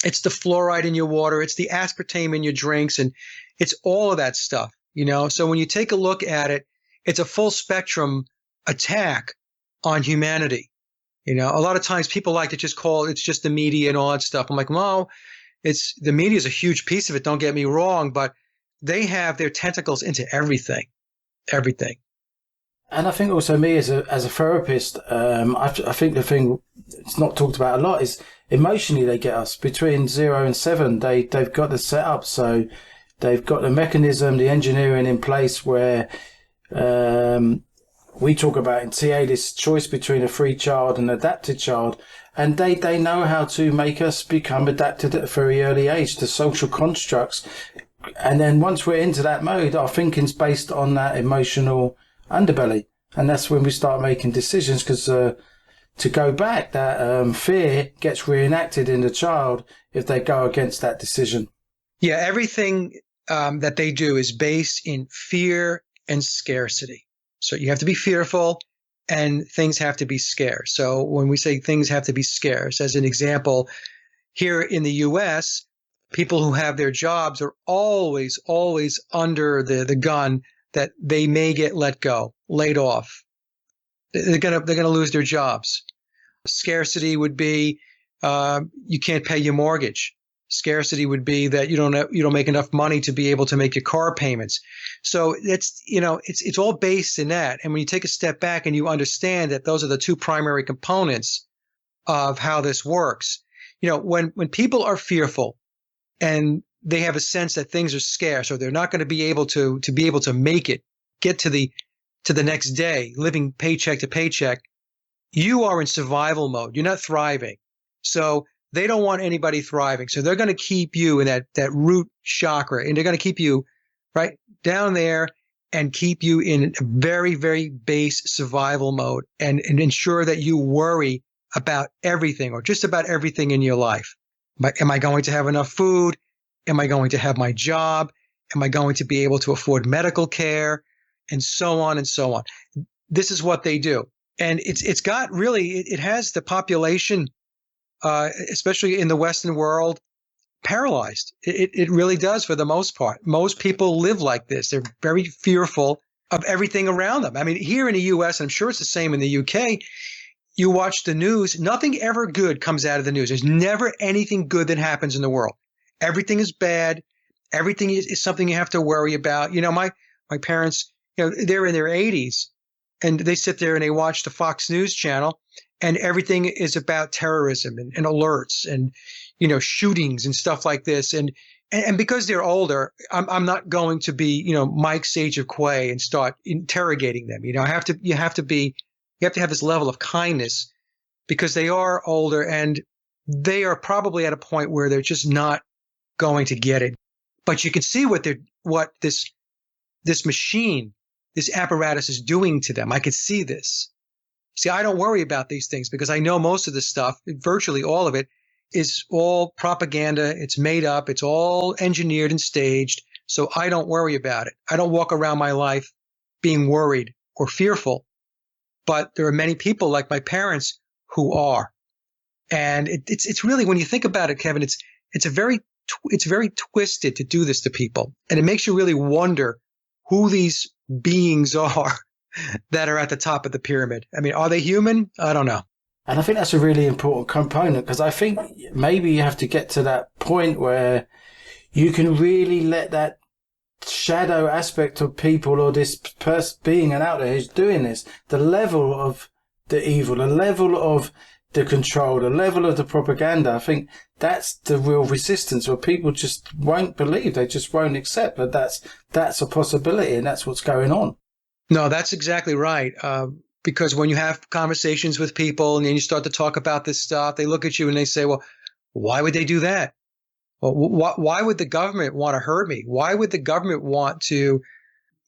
It's the fluoride in your water. It's the aspartame in your drinks. And it's all of that stuff, So when you take a look at it, it's a full spectrum attack on humanity. A lot of times people like to just call it's just the media and all that stuff. I'm like, well, it's the media is a huge piece of it. Don't get me wrong, but they have their tentacles into everything, everything. And I think also me as a therapist, I think the thing it's not talked about a lot is emotionally they get us between 0 and 7. They've got the setup, so they've got the mechanism, the engineering in place where we talk about in TA this choice between a free child and an adapted child, and they know how to make us become adapted at a very early age to social constructs. And then once we're into that mode, our thinking's based on that emotional underbelly, and that's when we start making decisions, because to go back, that fear gets reenacted in the child if they go against that decision. Yeah, everything that they do is based in fear and scarcity. So you have to be fearful and things have to be scarce. So when we say things have to be scarce, as an example, here in the US, people who have their jobs are always, always under the gun that they may get let go, laid off. They're gonna lose their jobs. Scarcity would be you can't pay your mortgage. Scarcity would be that you don't make enough money to be able to make your car payments. So it's all based in that. And when you take a step back and you understand that those are the two primary components of how this works, when people are fearful and they have a sense that things are scarce or they're not going to be able to make it, get to the next day, living paycheck to paycheck, you are in survival mode. You're not thriving. So they don't want anybody thriving. So they're going to keep you in that root chakra, and they're going to keep you right down there and keep you in a very, very base survival mode and ensure that you worry about everything or just about everything in your life. Am I going to have enough food? Am I going to have my job? Am I going to be able to afford medical care? And so on and so on. This is what they do. And it's got really, it has the population, especially in the Western world, paralyzed. It really does for the most part. Most people live like this. They're very fearful of everything around them. I mean, here in the US, and I'm sure it's the same in the UK, you watch the news, nothing ever good comes out of the news. There's never anything good that happens in the world. Everything is bad. Everything is something you have to worry about. My parents, they're in their 80s. And they sit there and they watch the Fox News channel, and everything is about terrorism and alerts and, shootings and stuff like this. And because they're older, I'm not going to be, Mike Sage of Quay and start interrogating them. You have to have this level of kindness because they are older and they are probably at a point where they're just not going to get it. But you can see what this machine, this apparatus is doing to them. I could see this. See, I don't worry about these things because I know most of this stuff, virtually all of it, is all propaganda. It's made up. It's all engineered and staged. So I don't worry about it. I don't walk around my life being worried or fearful. But there are many people like my parents who are. And it's really, when you think about it, Kevin, it's very twisted to do this to people. And it makes you really wonder who these beings are that are at the top of the pyramid. I mean, are they human? I don't know. And I think that's a really important component, because I think maybe you have to get to that point where you can really let that shadow aspect of people or this being out there who's doing this, the level of the evil, the level of the control, the level of the propaganda, I think that's the real resistance, where people just won't believe, they just won't accept that that's a possibility and that's what's going on. No, that's exactly right. Because when you have conversations with people and then you start to talk about this stuff, they look at you and they say, well, why would they do that? Well, why would the government want to hurt me? Why would the government want to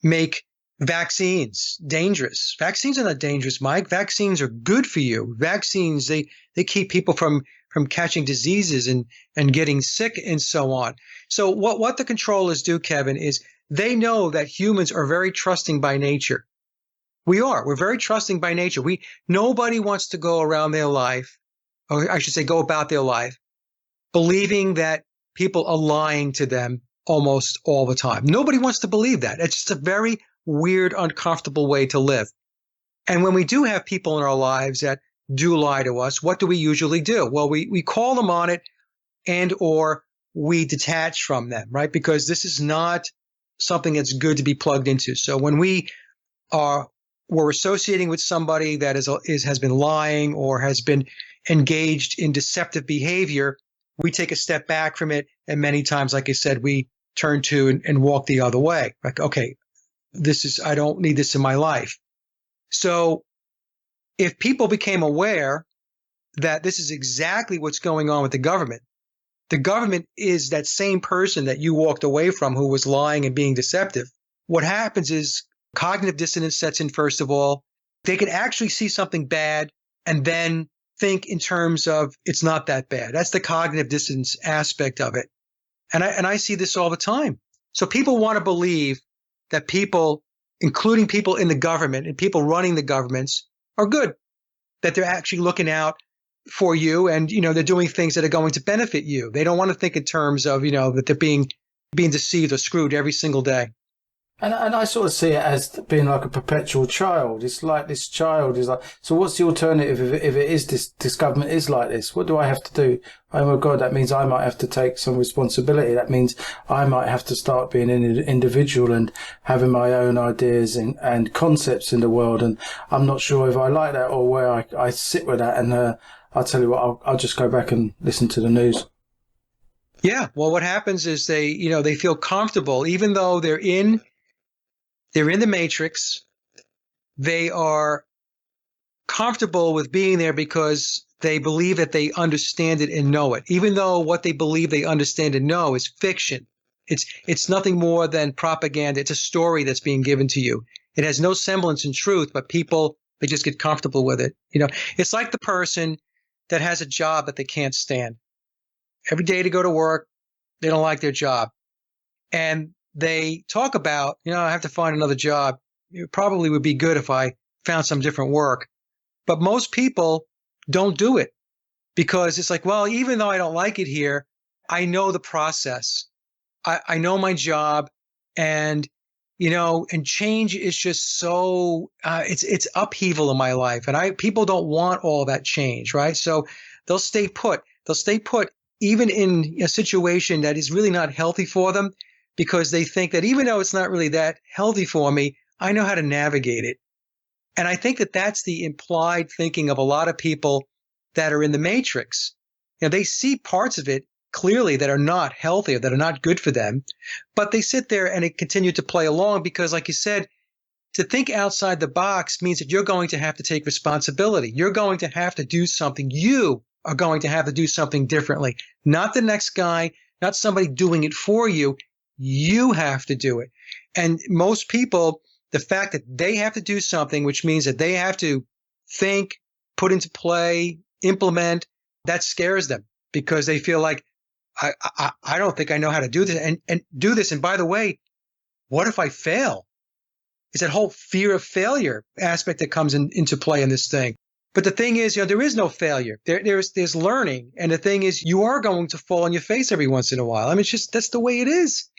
make vaccines dangerous? Vaccines are not dangerous, Mike. Vaccines are good for you. Vaccines, they keep people from catching diseases and getting sick and so on. So what the controllers do, Kevin, is they know that humans are very trusting by nature. We're very trusting by nature. Nobody wants to go around their life, or I should say go about their life believing that people are lying to them almost all the time. Nobody wants to believe that. It's just a very weird, uncomfortable way to live. And when we do have people in our lives that do lie to us, what do we usually do? Well, we call them on it, and or we detach from them, right? Because this is not something that's good to be plugged into. So when we're associating with somebody that has been lying or has been engaged in deceptive behavior, we take a step back from it, and many times, like I said, we turn to and walk the other way. Like, okay, I don't need this in my life. So if people became aware that this is exactly what's going on with the government is that same person that you walked away from who was lying and being deceptive. What happens is cognitive dissonance sets in, first of all. They can actually see something bad and then think in terms of it's not that bad. That's the cognitive dissonance aspect of it. And I see this all the time. So people want to believe that people, including people in the government and people running the governments, are good, that they're actually looking out for you, and they're doing things that are going to benefit you. They don't want to think in terms of that they're being deceived or screwed every single day. And I sort of see it as being like a perpetual child. It's like this child is like, so what's the alternative if it is this government is like this? What do I have to do? Oh my God, that means I might have to take some responsibility. That means I might have to start being an individual and having my own ideas and concepts in the world. And I'm not sure if I like that or where I sit with that. And I'll tell you what, I'll just go back and listen to the news. Yeah. Well, what happens is they feel comfortable, even though they're in the matrix. They are comfortable with being there because they believe that they understand it and know it, even though what they believe they understand and know is fiction. It's nothing more than propaganda. It's a story that's being given to you. It has no semblance in truth, but people, they just get comfortable with it. It's like the person that has a job that they can't stand. Every day to go to work, they don't like their job. And they talk about, I have to find another job. It probably would be good if I found some different work. But most people don't do it because it's like, well, even though I don't like it here, I know the process. I know my job, and and change is just so it's upheaval in my life, and people don't want all that change, right? So they'll stay put. They'll stay put even in a situation that is really not healthy for them, because they think that even though it's not really that healthy for me, I know how to navigate it. And I think that that's the implied thinking of a lot of people that are in the matrix. They see parts of it clearly that are not healthy or that are not good for them, but they sit there and they continue to play along because, like you said, to think outside the box means that you're going to have to take responsibility. You're going to have to do something. You are going to have to do something differently. Not the next guy, not somebody doing it for you. You have to do it. And most people, the fact that they have to do something, which means that they have to think, put into play, implement, that scares them because they feel like, I don't think I know how to do this and do this. And by the way, what if I fail? It's that whole fear of failure aspect that comes into play in this thing. But the thing is, there is no failure. There's learning. And the thing is, you are going to fall on your face every once in a while. I mean, that's the way it is.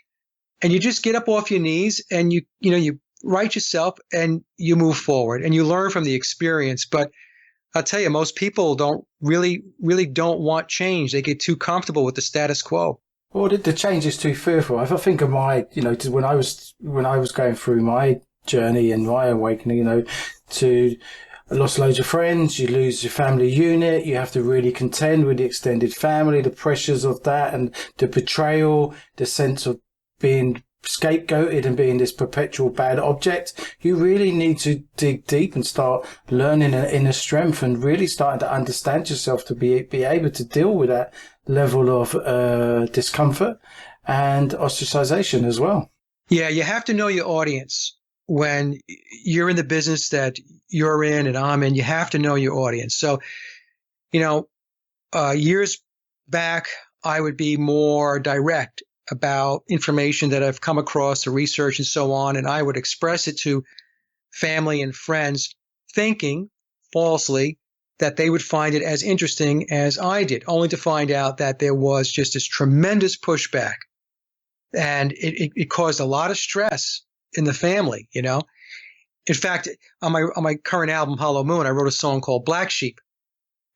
And you just get up off your knees and you right yourself and you move forward and you learn from the experience. But I'll tell you, most people don't really don't want change. They get too comfortable with the status quo. Well, the change is too fearful. If I think of my, when I was going through my journey and my awakening, to lost loads of friends, you lose your family unit, you have to really contend with the extended family, the pressures of that and the betrayal, the sense of being scapegoated and being this perpetual bad object. You really need to dig deep and start learning an inner strength and really starting to understand yourself to be able to deal with that level of discomfort and ostracization as well. Yeah, you have to know your audience. When you're in the business that you're in and I'm in, you have to know your audience. So, years back, I would be more direct about information that I've come across, the research and so on, and I would express it to family and friends, thinking falsely that they would find it as interesting as I did, only to find out that there was just this tremendous pushback. And it caused a lot of stress in the family, you know. In fact, on my current album, Hollow Moon, I wrote a song called Black Sheep.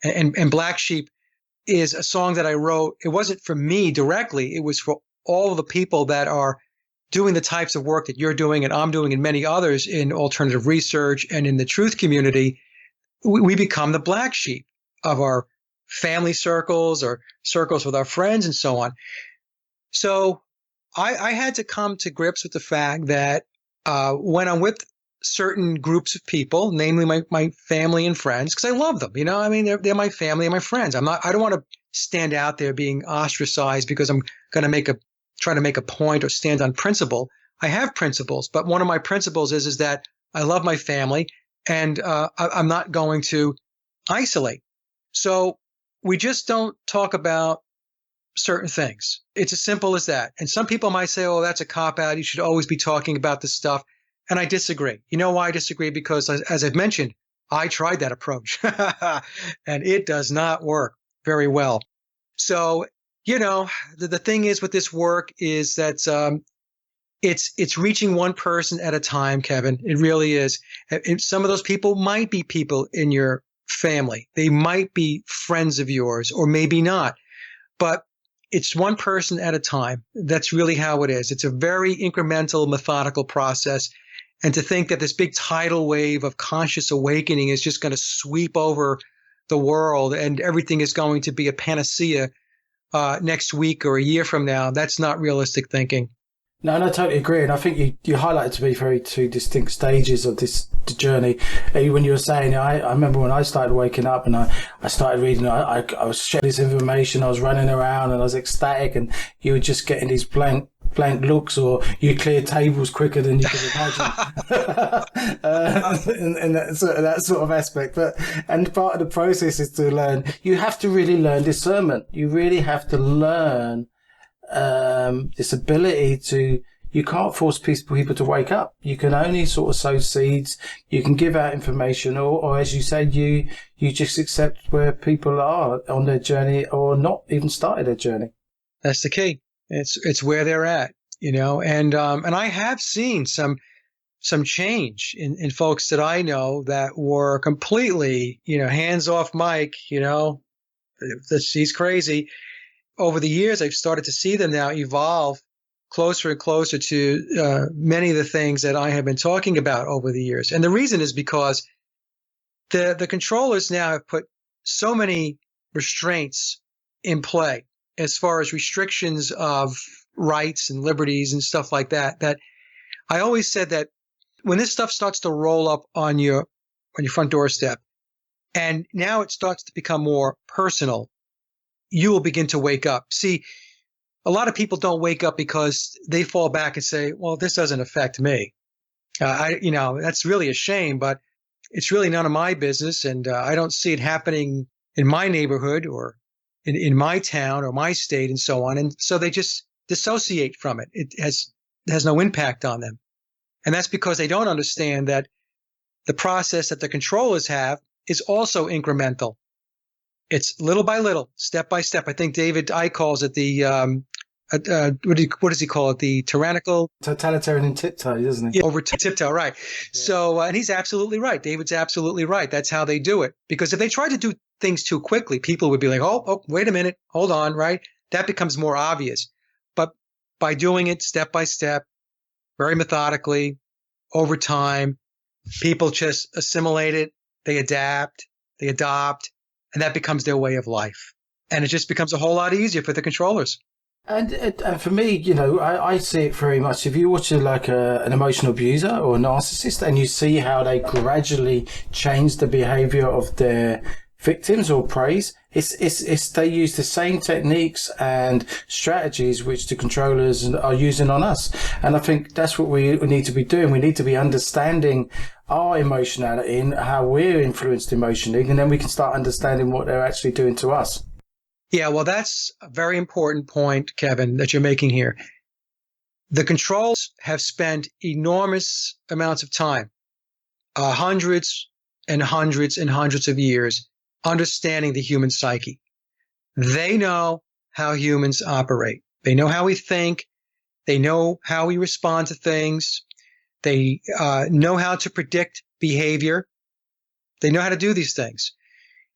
And Black Sheep is a song that I wrote. It wasn't for me directly. It was for all of the people that are doing the types of work that you're doing and I'm doing and many others in alternative research and in the truth community. We become the black sheep of our family circles or circles with our friends and so on. So I had to come to grips with the fact that when I'm with certain groups of people, namely my family and friends, because I love them, you know, I mean, they're my family and my friends. I don't want to stand out there being ostracized because I'm going to try to make a point or stand on principle. I have principles, but one of my principles is that I love my family and I'm not going to isolate. So we just don't talk about certain things. It's as simple as that. And some people might say, oh, that's a cop-out. You should always be talking about this stuff. And I disagree. You know why I disagree? Because as I've mentioned, I tried that approach and it does not work very well. So, you know, the thing is with this work is that it's reaching one person at a time, Kevin. It really is. And some of those people might be people in your family. They might be friends of yours or maybe not. But it's one person at a time. That's really how it is. It's a very incremental, methodical process. And to think that this big tidal wave of conscious awakening is just going to sweep over the world and everything is going to be a panacea next week or a year from now, that's not realistic thinking. No, I totally agree. And I think you highlighted to me very two distinct stages of this journey. When you were saying, I remember when I started waking up and I started reading, I was sharing this information, I was running around and I was ecstatic, and you were just getting these blank looks, or you cleared tables quicker than you could imagine. And that sort of aspect. And part of the process is to learn. You have to really learn discernment. You really have to learn this ability to, you can't force people to wake up. You can only sort of sow seeds. You can give out information, or as you said, you just accept where people are on their journey or not even started their journey. That's the key. It's where they're at, you know, and I have seen some change in folks that I know that were completely, you know, hands off Mike, you know, he's crazy. Over the years, I've started to see them now evolve closer and closer to many of the things that I have been talking about over the years. And the reason is because the controllers now have put so many restraints in play as far as restrictions of rights and liberties and stuff like that, that I always said that when this stuff starts to roll up on your front doorstep, and now it starts to become more personal, you will begin to wake up. See, a lot of people don't wake up because they fall back and say, well, this doesn't affect me. That's really a shame, but it's really none of my business. And I don't see it happening in my neighborhood or in my town or my state and so on. And so they just dissociate from it. It has no impact on them. And that's because they don't understand that the process that the controllers have is also incremental. It's little by little, step by step. I think David Icke calls it the, what does he call it? The tyrannical? Totalitarian tiptoe, doesn't he? Yeah, over tiptoe, right. Yeah. So, and he's absolutely right. David's absolutely right. That's how they do it. Because if they try to do things too quickly, people would be like, oh, wait a minute, hold on, right? That becomes more obvious. But by doing it step by step, very methodically, over time, people just assimilate it, they adapt, they adopt, and that becomes their way of life. And it just becomes a whole lot easier for the controllers. And for me, you know, I see it very much. If you watch an emotional abuser or a narcissist and you see how they gradually change the behavior of their victims or praise, it's they use the same techniques and strategies which the controllers are using on us. And I think that's what we need to be doing. We need to be understanding our emotionality and how we're influenced emotionally, and then we can start understanding what they're actually doing to us. Yeah, well, that's a very important point, Kevin, that you're making here. The controls have spent enormous amounts of time, hundreds and hundreds and hundreds of years, understanding the human psyche. They know how humans operate. They know how we think. They know how we respond to things. They know how to predict behavior. They know how to do these things.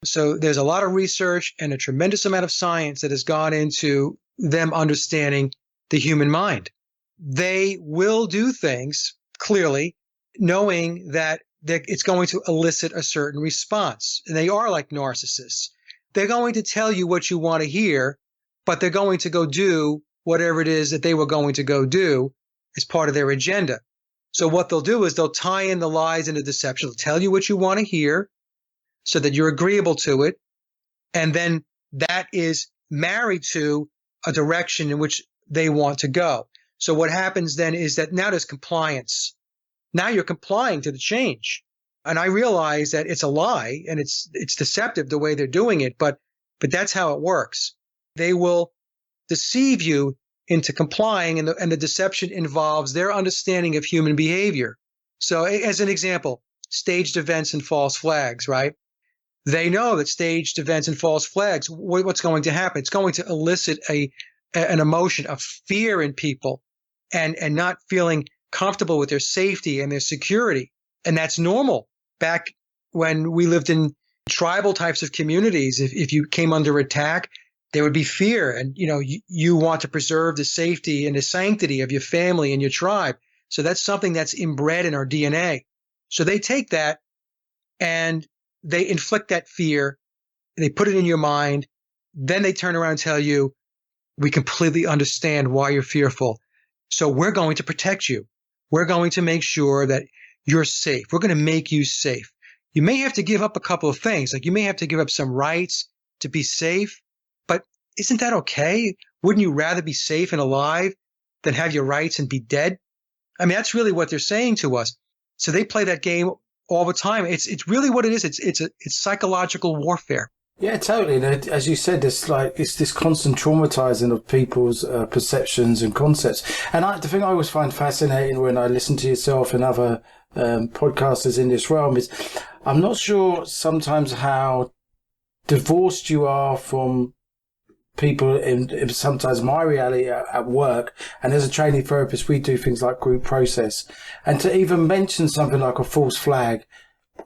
So there's a lot of research and a tremendous amount of science that has gone into them understanding the human mind. They will do things clearly knowing that it's going to elicit a certain response. And they are like narcissists. They're going to tell you what you want to hear, but they're going to go do whatever it is that they were going to go do as part of their agenda. So what they'll do is they'll tie in the lies and the deception. They'll tell you what you want to hear so that you're agreeable to it. And then that is married to a direction in which they want to go. So what happens then is that now there's compliance. Now you're complying to the change. And I realize that it's a lie and it's deceptive the way they're doing it, but that's how it works. They will deceive you into complying, and the deception involves their understanding of human behavior. So as an example, staged events and false flags, right? They know that staged events and false flags, what's going to happen? It's going to elicit an emotion of fear in people and not feeling comfortable with their safety and their security. And that's normal. Back when we lived in tribal types of communities, if you came under attack, there would be fear. And, you want to preserve the safety and the sanctity of your family and your tribe. So that's something that's inbred in our DNA. So they take that and they inflict that fear. They put it in your mind. Then they turn around and tell you, we completely understand why you're fearful. So we're going to protect you. We're going to make sure that you're safe. We're going to make you safe. You may have to give up a couple of things. Like you may have to give up some rights to be safe. But isn't that okay? Wouldn't you rather be safe and alive than have your rights and be dead? I mean, that's really what they're saying to us. So they play that game all the time. It's really what it is. It's psychological warfare. Yeah, totally. And as you said, it's this constant traumatizing of people's perceptions and concepts. And the thing I always find fascinating when I listen to yourself and other podcasters in this realm is I'm not sure sometimes how divorced you are from people in sometimes my reality at work. And as a trainee therapist, we do things like group process. And to even mention something like a false flag,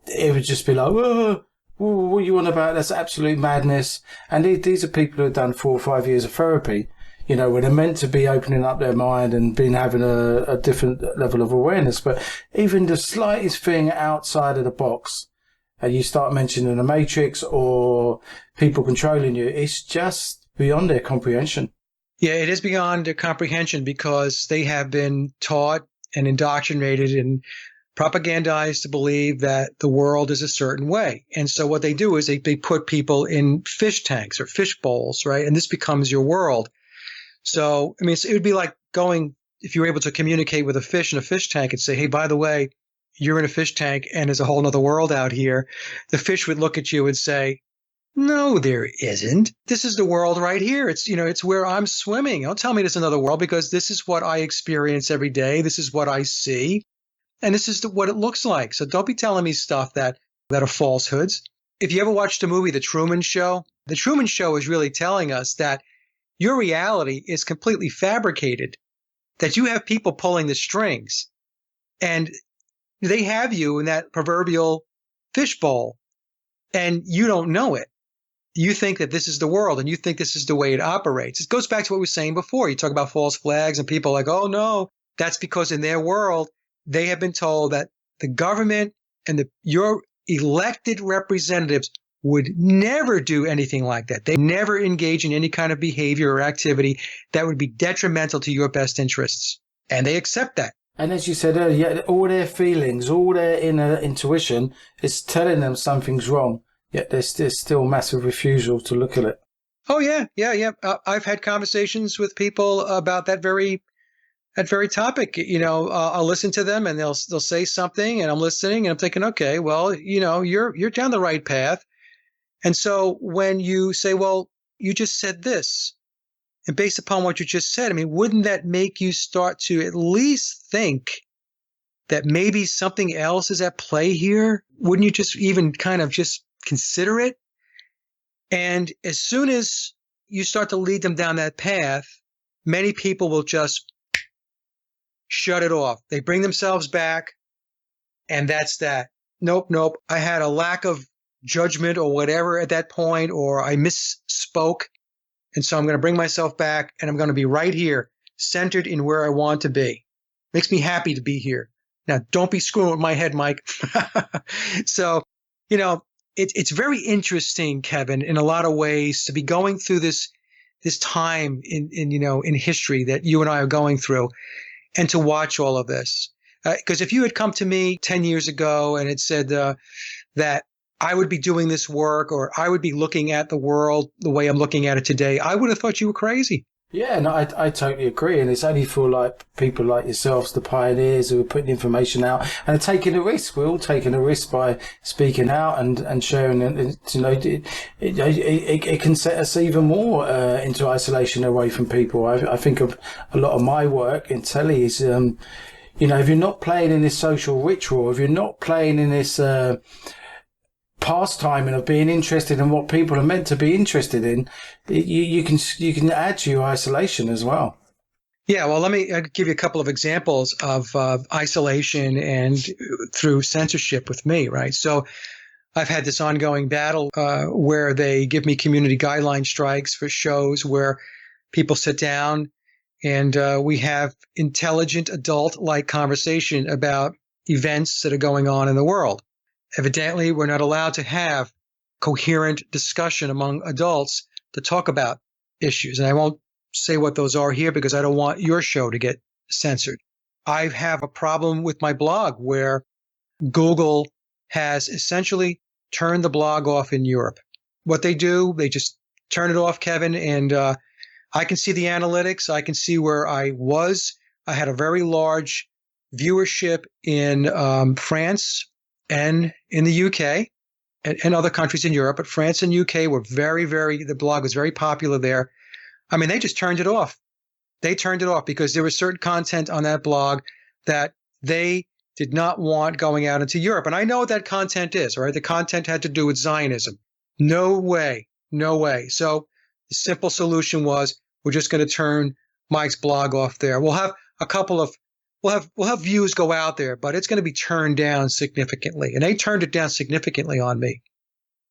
it would just be like, whoa, what are you on about? That's absolute madness. And these are people who have done 4 or 5 years of therapy, when they're meant to be opening up their mind and having a different level of awareness. But even the slightest thing outside of the box, and you start mentioning the matrix or people controlling you, it's just beyond their comprehension. Yeah, it is beyond their comprehension because they have been taught and indoctrinated and propagandized to believe that the world is a certain way. And so what they do is they put people in fish tanks or fish bowls, right? And this becomes your world. So, I mean, it would be like if you were able to communicate with a fish in a fish tank and say, hey, by the way, you're in a fish tank and there's a whole other world out here. The fish would look at you and say, no, there isn't. This is the world right here. It's where I'm swimming. Don't tell me there's another world because this is what I experience every day. This is what I see. And this is what it looks like. So don't be telling me stuff that are falsehoods. If you ever watched the movie The Truman Show is really telling us that your reality is completely fabricated, that you have people pulling the strings, and they have you in that proverbial fishbowl, and you don't know it. You think that this is the world, and you think this is the way it operates. It goes back to what we were saying before. You talk about false flags, and people are like, oh, no, that's because in their world, they have been told that the government and your elected representatives would never do anything like that. They never engage in any kind of behavior or activity that would be detrimental to your best interests. And they accept that. And as you said earlier, all their feelings, all their inner intuition is telling them something's wrong. Yet there's still massive refusal to look at it. Oh, yeah. I've had conversations with people about that very topic. I'll listen to them and they'll say something and I'm listening and I'm thinking, okay, well, you're down the right path. And so when you say, well, you just said this, and based upon what you just said, I mean, wouldn't that make you start to at least think that maybe something else is at play here? Wouldn't you just even kind of just consider it? And as soon as you start to lead them down that path, many people will just shut it off. They bring themselves back, and that's that. Nope, nope. I had a lack of judgment or whatever at that point, or I misspoke. And so I'm going to bring myself back, and I'm going to be right here, centered in where I want to be. Makes me happy to be here. Now, don't be screwing with my head, Mike. So, you know, it's very interesting, Kevin, in a lot of ways to be going through this time in history that you and I are going through, and to watch all of this. Because if you had come to me 10 years ago and had said that I would be doing this work, or I would be looking at the world the way I'm looking at it today, I would have thought you were crazy. Yeah, no, I totally agree. And it's only for like people like yourselves, the pioneers who are putting information out and are taking a risk. We're all taking a risk by speaking out and sharing. And it can set us even more into isolation away from people. I think of a lot of my work in telly is, if you're not playing in this social ritual, if you're not playing in this pastime and of being interested in what people are meant to be interested in, you can add to your isolation as well. Yeah, well, let me give you a couple of examples of isolation and through censorship with me, right? So I've had this ongoing battle where they give me community guideline strikes for shows where people sit down and we have intelligent adult-like conversation about events that are going on in the world. Evidently, we're not allowed to have coherent discussion among adults to talk about issues. And I won't say what those are here because I don't want your show to get censored. I have a problem with my blog where Google has essentially turned the blog off in Europe. What they do, they just turn it off, Kevin, and I can see the analytics. I can see where I was. I had a very large viewership in France and in the UK and other countries in Europe, but France and UK were the blog was very popular there. I mean, they just turned it off. They turned it off because there was certain content on that blog that they did not want going out into Europe. And I know what that content is, all right? The content had to do with Zionism. No way, no way. So the simple solution was we're just going to turn Mike's blog off there. We'll have a couple of we'll have views go out there, but it's going to be turned down significantly. And they turned it down significantly on me.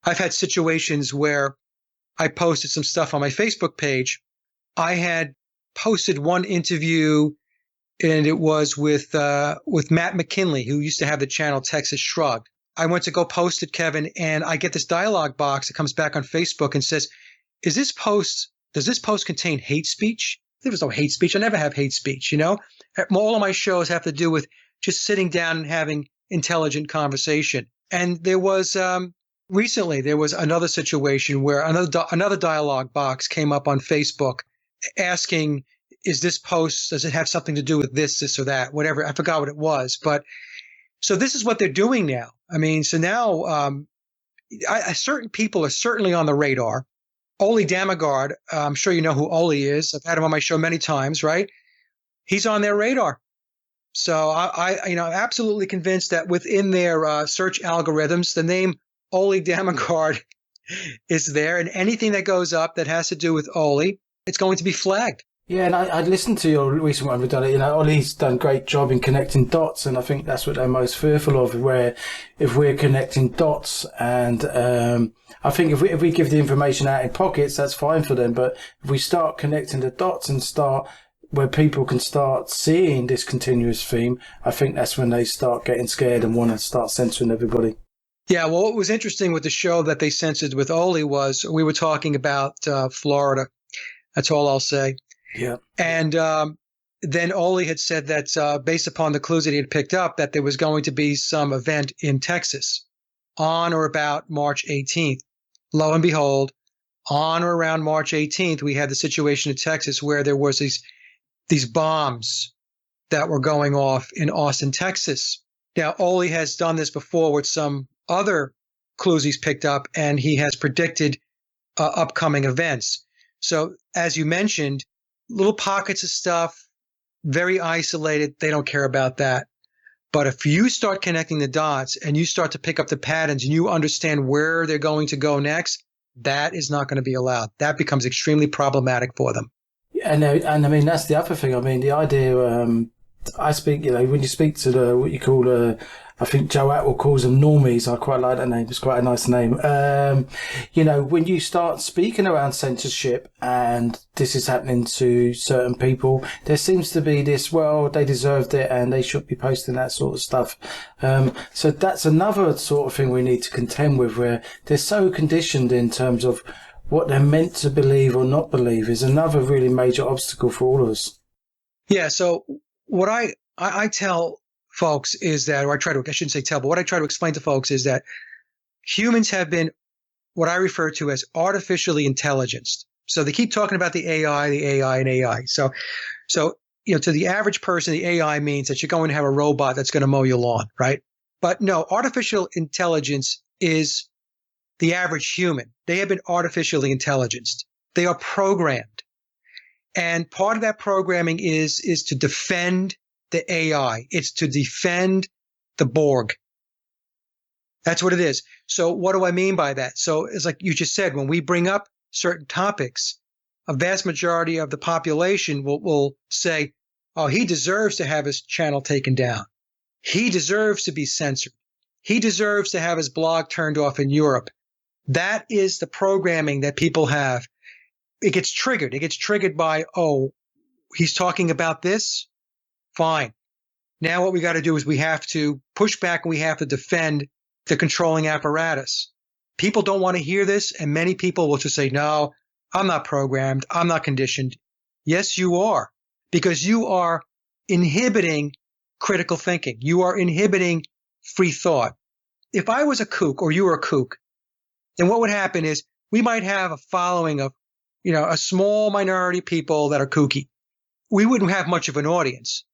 I've had situations where I posted some stuff on my Facebook page. I had posted one interview, and it was with Matt McKinley, who used to have the channel Texas Shrugged. I went to go post it, Kevin, and I get this dialogue box that comes back on Facebook and says, does this post contain hate speech? There was no hate speech. I never have hate speech, All of my shows have to do with just sitting down and having intelligent conversation. And there was recently there was another situation where another dialogue box came up on Facebook asking, is this post, does it have something to do with this or that, whatever. I forgot what it was. But so this is what they're doing now. I mean, so now certain people are certainly on the radar. Oli Damagard, I'm sure you know who Oli is. I've had him on my show many times, right? He's on their radar. So I'm absolutely convinced that within their search algorithms, the name Oli Damagard is there, and anything that goes up that has to do with Oli, it's going to be flagged. Yeah, and I listened to your recent one we've done. Ollie's done a great job in connecting dots, and I think that's what they're most fearful of, where if we're connecting dots, and I think if we give the information out in pockets, that's fine for them. But if we start connecting the dots and start where people can start seeing this continuous theme, I think that's when they start getting scared and want to start censoring everybody. Yeah, well, what was interesting with the show that they censored with Oli was we were talking about Florida. That's all I'll say. Yeah. And then Oli had said that based upon the clues that he had picked up, that there was going to be some event in Texas on or about March 18th. Lo and behold, on or around March 18th, we had the situation in Texas where there was these bombs that were going off in Austin, Texas. Now, Oli has done this before with some other clues he's picked up, and he has predicted upcoming events. So, as you mentioned, little pockets of stuff, very isolated. They don't care about that. But if you start connecting the dots and you start to pick up the patterns and you understand where they're going to go next, that is not going to be allowed. That becomes extremely problematic for them. And I mean, that's the other thing. I mean, the idea, I speak, when you speak to what you call, I think Joe Atwell calls them normies. I quite like that name. It's quite a nice name. When you start speaking around censorship and this is happening to certain people, there seems to be this, well, they deserved it and they should be posting that sort of stuff. So that's another sort of thing we need to contend with, where they're so conditioned in terms of what they're meant to believe or not believe is another really major obstacle for all of us. Yeah. So what I tell folks is that, or I shouldn't say tell, but what I try to explain to folks is that humans have been what I refer to as artificially intelligenced. So they keep talking about the AI, and AI. So, to the average person, the AI means that you're going to have a robot that's going to mow your lawn, right? But no, artificial intelligence is the average human. They have been artificially intelligenced. They are programmed. And part of that programming is to defend the AI. It's to defend the Borg. That's what it is. So what do I mean by that? So it's like you just said, when we bring up certain topics, a vast majority of the population will say, oh, he deserves to have his channel taken down. He deserves to be censored. He deserves to have his blog turned off in Europe. That is the programming that people have. It gets triggered. It gets triggered by, oh, he's talking about this? Fine. Now what we got to do is we have to push back and we have to defend the controlling apparatus. People don't want to hear this, and many people will just say, no, I'm not programmed. I'm not conditioned. Yes, you are, because you are inhibiting critical thinking. You are inhibiting free thought. If I was a kook or you were a kook, then what would happen is we might have a following of, a small minority of people that are kooky. We wouldn't have much of an audience,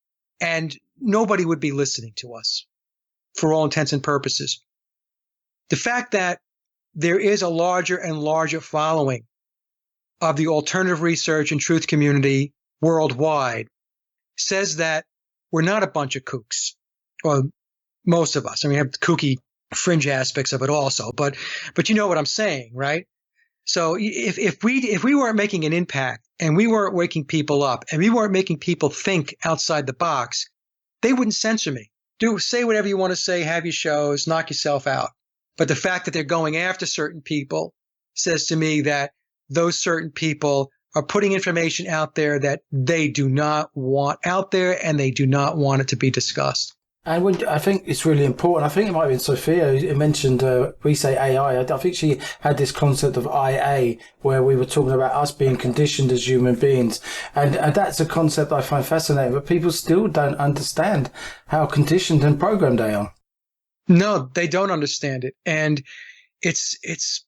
and nobody would be listening to us for all intents and purposes. The fact that there is a larger and larger following of the alternative research and truth community worldwide says that we're not a bunch of kooks, or most of us. I mean, we have kooky fringe aspects of it also, but you know what I'm saying, right? So if we weren't making an impact and we weren't waking people up and we weren't making people think outside the box, they wouldn't censor me. Say whatever you want to say, have your shows, knock yourself out. But the fact that they're going after certain people says to me that those certain people are putting information out there that they do not want out there, and they do not want it to be discussed. And I think it's really important. I think it might have been Sophia who mentioned, we say AI. I think she had this concept of IA, where we were talking about us being conditioned as human beings. And that's a concept I find fascinating, but people still don't understand how conditioned and programmed they are. No, they don't understand it. And it's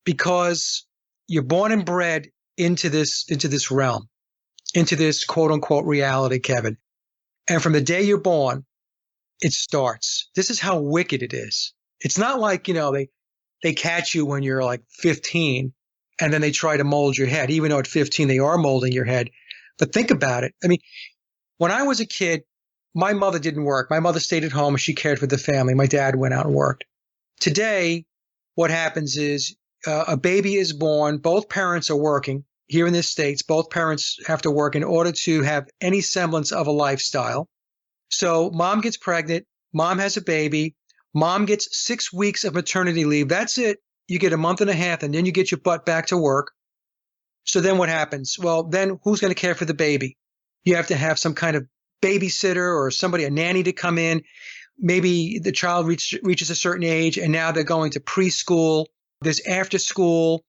because you're born and bred into this realm, into this quote unquote reality, Kevin. And from the day you're born, it starts. This is how wicked it is. It's not like, they catch you when you're like 15 and then they try to mold your head, even though at 15 they are molding your head. But think about it. I mean, when I was a kid, my mother didn't work. My mother stayed at home and she cared for the family. My dad went out and worked. Today, what happens is a baby is born. Both parents are working. Here in the States, both parents have to work in order to have any semblance of a lifestyle. So mom gets pregnant, mom has a baby, mom gets 6 weeks of maternity leave. That's it. You get a month and a half, and then you get your butt back to work. So then what happens? Well, then who's going to care for the baby? You have to have some kind of babysitter or somebody, a nanny, to come in. Maybe the child reaches a certain age, and now they're going to preschool. There's after school.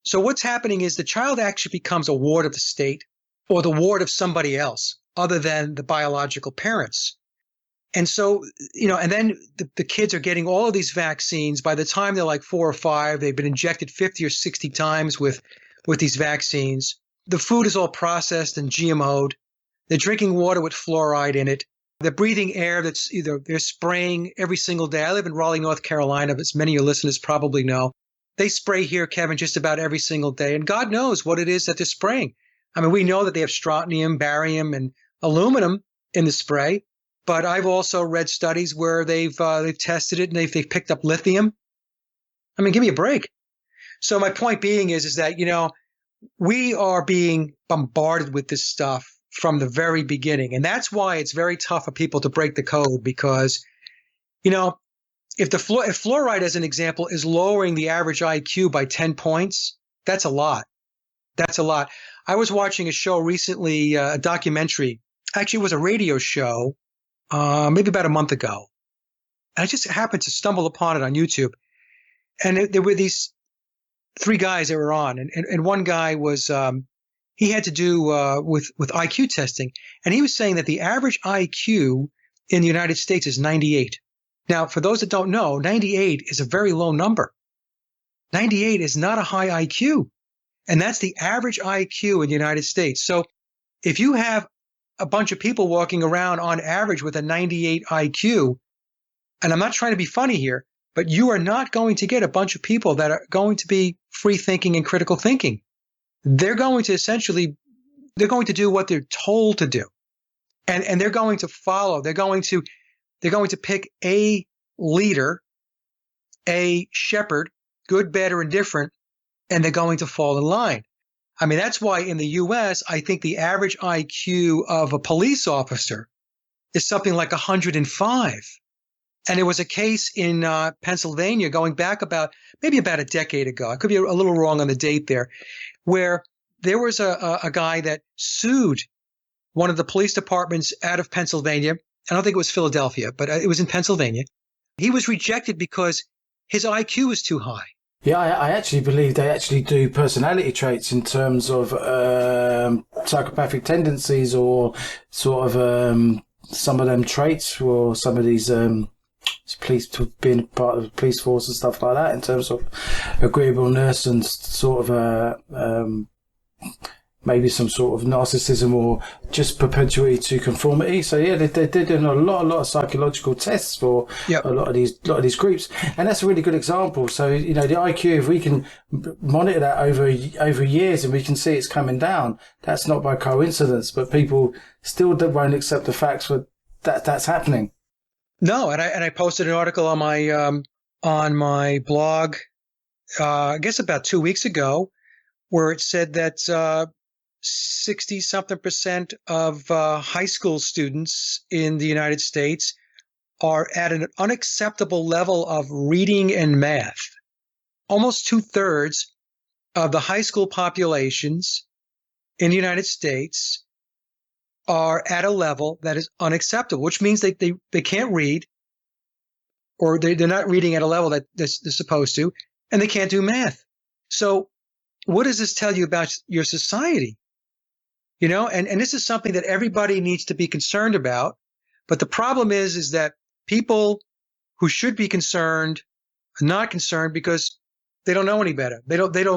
So what's happening is the child actually becomes a ward of the state or the ward of somebody else other than the biological parents. And so, and then the kids are getting all of these vaccines. By the time they're like 4 or 5, they've been injected 50 or 60 times with these vaccines. The food is all processed and GMO'd. They're drinking water with fluoride in it. They're breathing air that's they're spraying every single day. I live in Raleigh, North Carolina, as many of your listeners probably know. They spray here, Kevin, just about every single day. And God knows what it is that they're spraying. I mean, we know that they have strontium, barium, and aluminum in the spray. But I've also read studies where they've tested it and they've picked up lithium. I mean, give me a break. So my point being is that, we are being bombarded with this stuff from the very beginning. And that's why it's very tough for people to break the code because, you know, if fluoride, as an example, is lowering the average IQ by 10 points, that's a lot. That's a lot. I was watching a show recently, a documentary. Actually, it was a radio show, maybe about a month ago. And I just happened to stumble upon it on YouTube. And there were these three guys that were on, and one guy was he had to do with IQ testing, and he was saying that the average IQ in the United States is 98. Now, for those that don't know, 98 is a very low number. 98 is not a high IQ, and that's the average IQ in the United States. So if you have a bunch of people walking around on average with a 98 IQ, and I'm not trying to be funny here, but you are not going to get a bunch of people that are going to be free thinking and critical thinking. They're going to do what they're told to do. And they're going to follow. They're going to pick a leader, a shepherd, good, bad, or indifferent, and they're going to fall in line. I mean, that's why in the US, I think the average IQ of a police officer is something like 105. And there was a case in Pennsylvania going back maybe about a decade ago. I could be a little wrong on the date there, where there was a guy that sued one of the police departments out of Pennsylvania. I don't think it was Philadelphia, but it was in Pennsylvania. He was rejected because his IQ was too high. Yeah, I actually believe they actually do personality traits in terms of psychopathic tendencies or sort of some of them traits for some of these police, being part of the police force and stuff like that, in terms of agreeableness and sort of maybe some sort of narcissism or just propensity to conformity. So yeah, they're doing a lot of psychological tests for a lot of these groups, and that's a really good example. So the IQ, if we can monitor that over years and we can see it's coming down, that's not by coincidence. But people still won't accept the facts for that's happening. No, and I posted an article on my blog, I guess about 2 weeks ago, where it said that 60-something% of high school students in the United States are at an unacceptable level of reading and math. Almost 2/3 of the high school populations in the United States are at a level that is unacceptable, which means they can't read, or they're not reading at a level that they're supposed to, and they can't do math. So what does this tell you about your society? And this is something that everybody needs to be concerned about. But the problem is that people who should be concerned are not concerned because they don't know any better. They're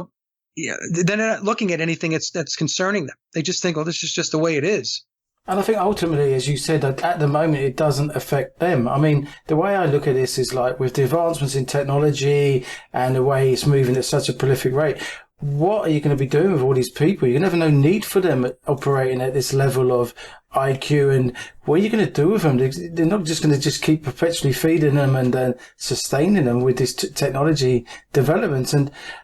not looking at anything that's concerning them. They just think, well, this is just the way it is. And I think ultimately, as you said, at the moment, it doesn't affect them. I mean, the way I look at this is like with the advancements in technology and the way it's moving at such a prolific rate, what are you going to be doing with all these people? You're going to have no need for them operating at this level of IQ. And what are you going to do with them? They're not just going to just keep perpetually feeding them and then sustaining them with this technology development.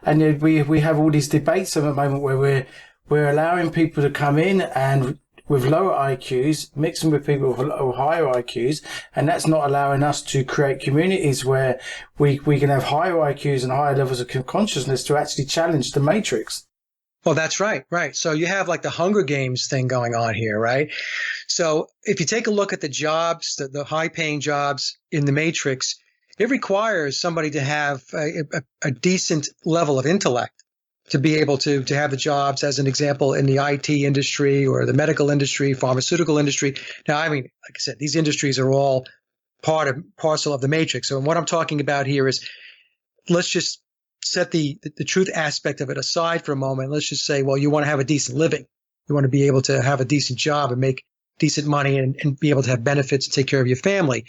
And we have all these debates at the moment where we're allowing people to come in and with lower IQs, mixing with people with higher IQs, and that's not allowing us to create communities where we can have higher IQs and higher levels of consciousness to actually challenge the matrix. Well, that's right. So you have like the Hunger Games thing going on here, right? So if you take a look at the jobs, the high-paying jobs in the matrix, it requires somebody to have a decent level of intellect to be able to have the jobs, as an example, in the IT industry or the medical industry, pharmaceutical industry. Now, I mean, like I said, these industries are all parcel of the matrix. So what I'm talking about here is, let's just set the truth aspect of it aside for a moment. Let's just say, well, you want to have a decent living. You want to be able to have a decent job and make decent money and be able to have benefits and take care of your family.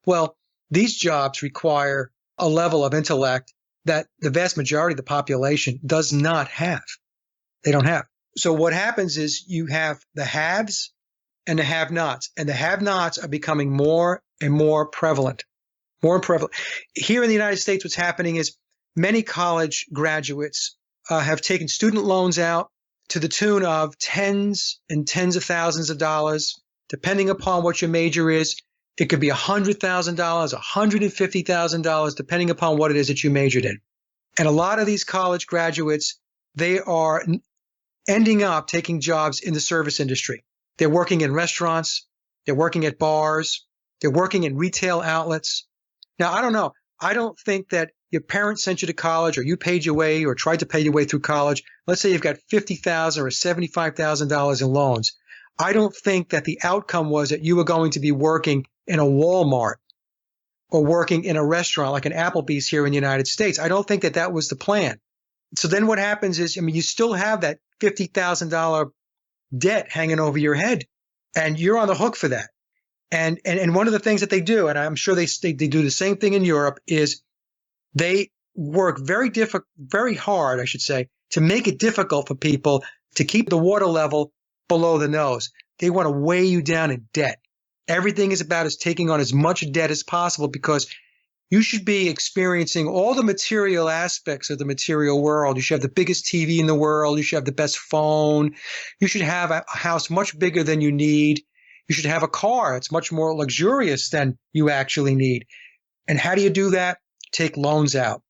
Well, these jobs require a level of intellect that the vast majority of the population does not have. They don't have. So what happens is you have the haves and the have-nots, and the have-nots are becoming more and more prevalent. More and prevalent. Here in the United States, what's happening is many college graduates have taken student loans out to the tune of tens and tens of thousands of dollars, depending upon what your major is. It could be $100,000, $150,000, depending upon what it is that you majored in. And a lot of these college graduates, they are ending up taking jobs in the service industry. They're working in restaurants. They're working at bars. They're working in retail outlets. Now, I don't know. I don't think that your parents sent you to college or you paid your way or tried to pay your way through college. Let's say you've got $50,000 or $75,000 in loans. I don't think that the outcome was that you were going to be working in a Walmart or working in a restaurant like an Applebee's here in the United States. I don't think that that was the plan. So then what happens is, you still have that $50,000 debt hanging over your head, and you're on the hook for that. And one of the things that they do, and I'm sure they do the same thing in Europe, is they work very hard, I should say, to make it difficult for people to keep the water level below the nose. They want to weigh you down in debt. Everything is about taking on as much debt as possible, because you should be experiencing all the material aspects of the material world. You should have the biggest TV in the world. You should have the best phone. You should have a house much bigger than you need. You should have a car that's much more luxurious than you actually need. And how do you do that? Take loans out.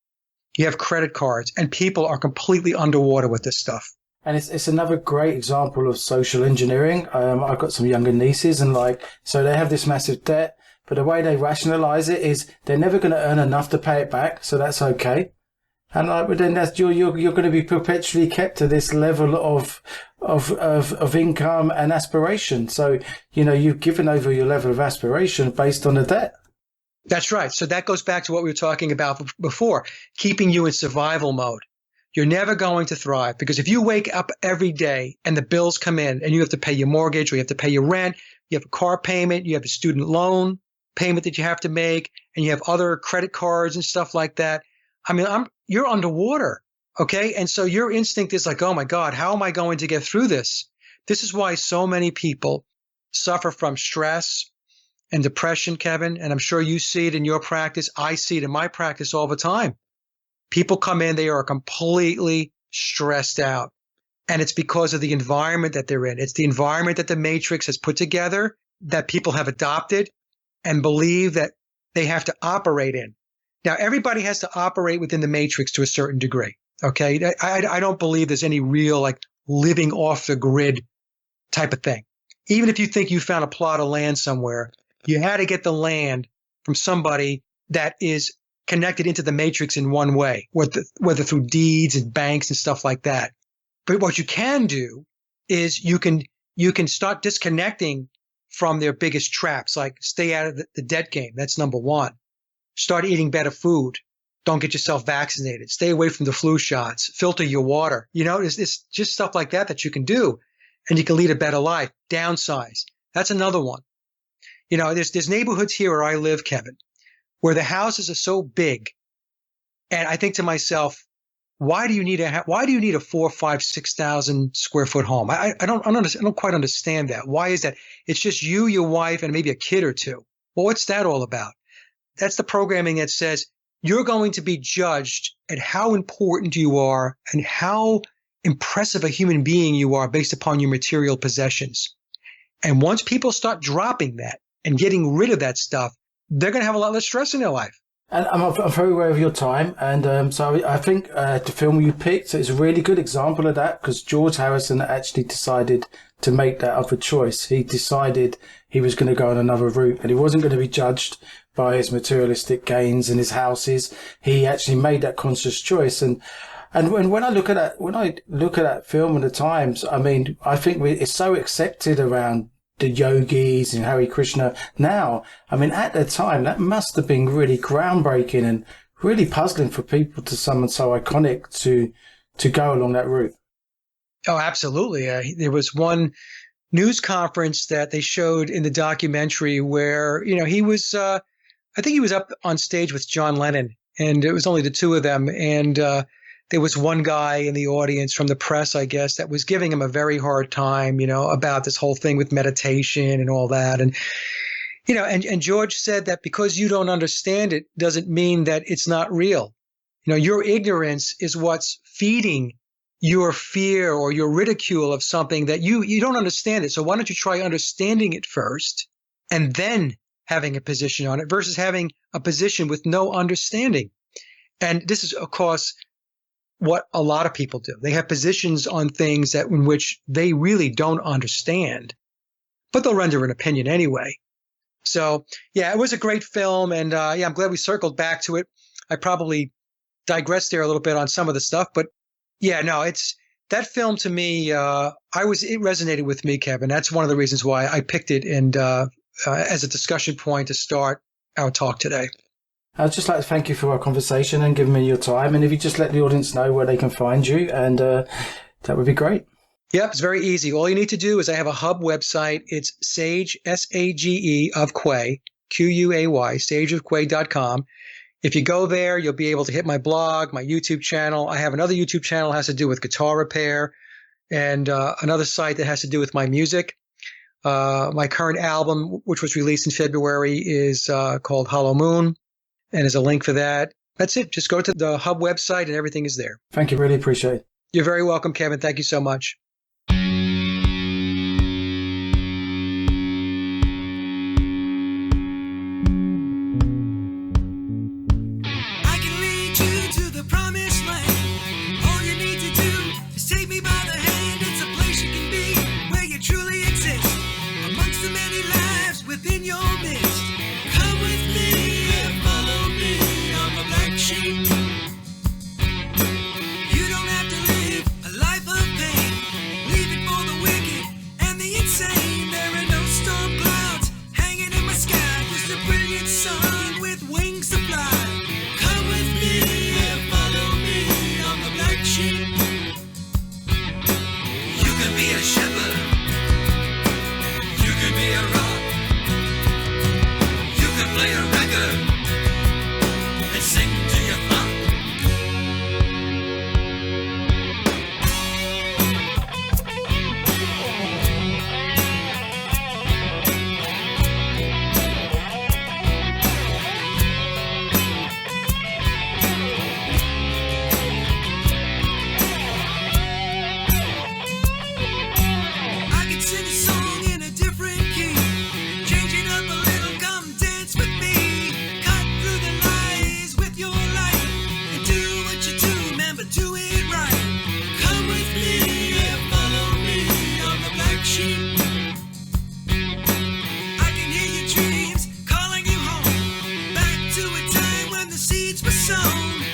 You have credit cards, and people are completely underwater with this stuff. And it's another great example of social engineering. I've got some younger nieces, and so they have this massive debt, but the way they rationalize it is they're never going to earn enough to pay it back, so that's okay. And but then you're going to be perpetually kept to this level of income and aspiration. So, you've given over your level of aspiration based on the debt. That's right. So that goes back to what we were talking about before, keeping you in survival mode. You're never going to thrive, because if you wake up every day and the bills come in and you have to pay your mortgage, or you have to pay your rent, you have a car payment, you have a student loan payment that you have to make, and you have other credit cards and stuff like that. I mean, you're underwater. Okay. And so your instinct is like, oh my God, how am I going to get through this? This is why so many people suffer from stress and depression, Kevin. And I'm sure you see it in your practice. I see it in my practice all the time. People come in, they are completely stressed out. And it's because of the environment that they're in. It's the environment that the Matrix has put together, that people have adopted and believe that they have to operate in. Now, everybody has to operate within the Matrix to a certain degree. Okay. I don't believe there's any real living off the grid type of thing. Even if you think you found a plot of land somewhere, you had to get the land from somebody that is connected into the Matrix in one way, whether through deeds and banks and stuff like that. But what you can do is you can start disconnecting from their biggest traps, like stay out of the debt game. That's number one. Start eating better food. Don't get yourself vaccinated. Stay away from the flu shots. Filter your water. It's just stuff like that you can do, and you can lead a better life. Downsize. That's another one. There's neighborhoods here where I live, Kevin, where the houses are so big, and I think to myself, why do you need a 4, 5, 6,000 square foot home? I don't quite understand that. Why is that? It's just you, your wife, and maybe a kid or two. Well, what's that all about? That's the programming that says you're going to be judged at how important you are and how impressive a human being you are based upon your material possessions. And once people start dropping that and getting rid of that stuff, they're going to have a lot less stress in their life. And I'm very aware of your time. And so I think the film you picked is a really good example of that, because George Harrison actually decided to make that other choice. He decided he was going to go on another route, and he wasn't going to be judged by his materialistic gains and his houses. He actually made that conscious choice. And when I look at that film and the times, I mean, I think it's so accepted around the yogis and Hare Krishna now. I mean, at the time, that must have been really groundbreaking and really puzzling for people to someone so iconic to go along that route. Oh, absolutely. There was one news conference that they showed in the documentary where, he was, I think he was up on stage with John Lennon, and it was only the two of them. And there was one guy in the audience from the press, I guess, that was giving him a very hard time, about this whole thing with meditation and all that. And, and George said that because you don't understand it doesn't mean that it's not real. Your ignorance is what's feeding your fear or your ridicule of something that you don't understand it. So why don't you try understanding it first and then having a position on it versus having a position with no understanding? And this is, of course, what a lot of people do. They have positions on things that in which they really don't understand, but they'll render an opinion anyway. So, yeah, it was a great film. And I'm glad we circled back to it. I probably digressed there a little bit on some of the stuff, but yeah, no, it's that film to me. It resonated with me, Kevin. That's one of the reasons why I picked it and as a discussion point to start our talk today. I'd just like to thank you for our conversation and giving me your time. And if you just let the audience know where they can find you, and that would be great. Yep, it's very easy. All you need to do is I have a hub website. It's Sage, S-A-G-E of Quay, Q-U-A-Y, sageofquay.com. If you go there, you'll be able to hit my blog, my YouTube channel. I have another YouTube channel that has to do with guitar repair, and another site that has to do with my music. My current album, which was released in February, is called Hollow Moon, and there's a link for that. That's it. Just go to the hub website and everything is there. Thank you. Really appreciate it. You're very welcome, Kevin. Thank you so much. Seeds were sown.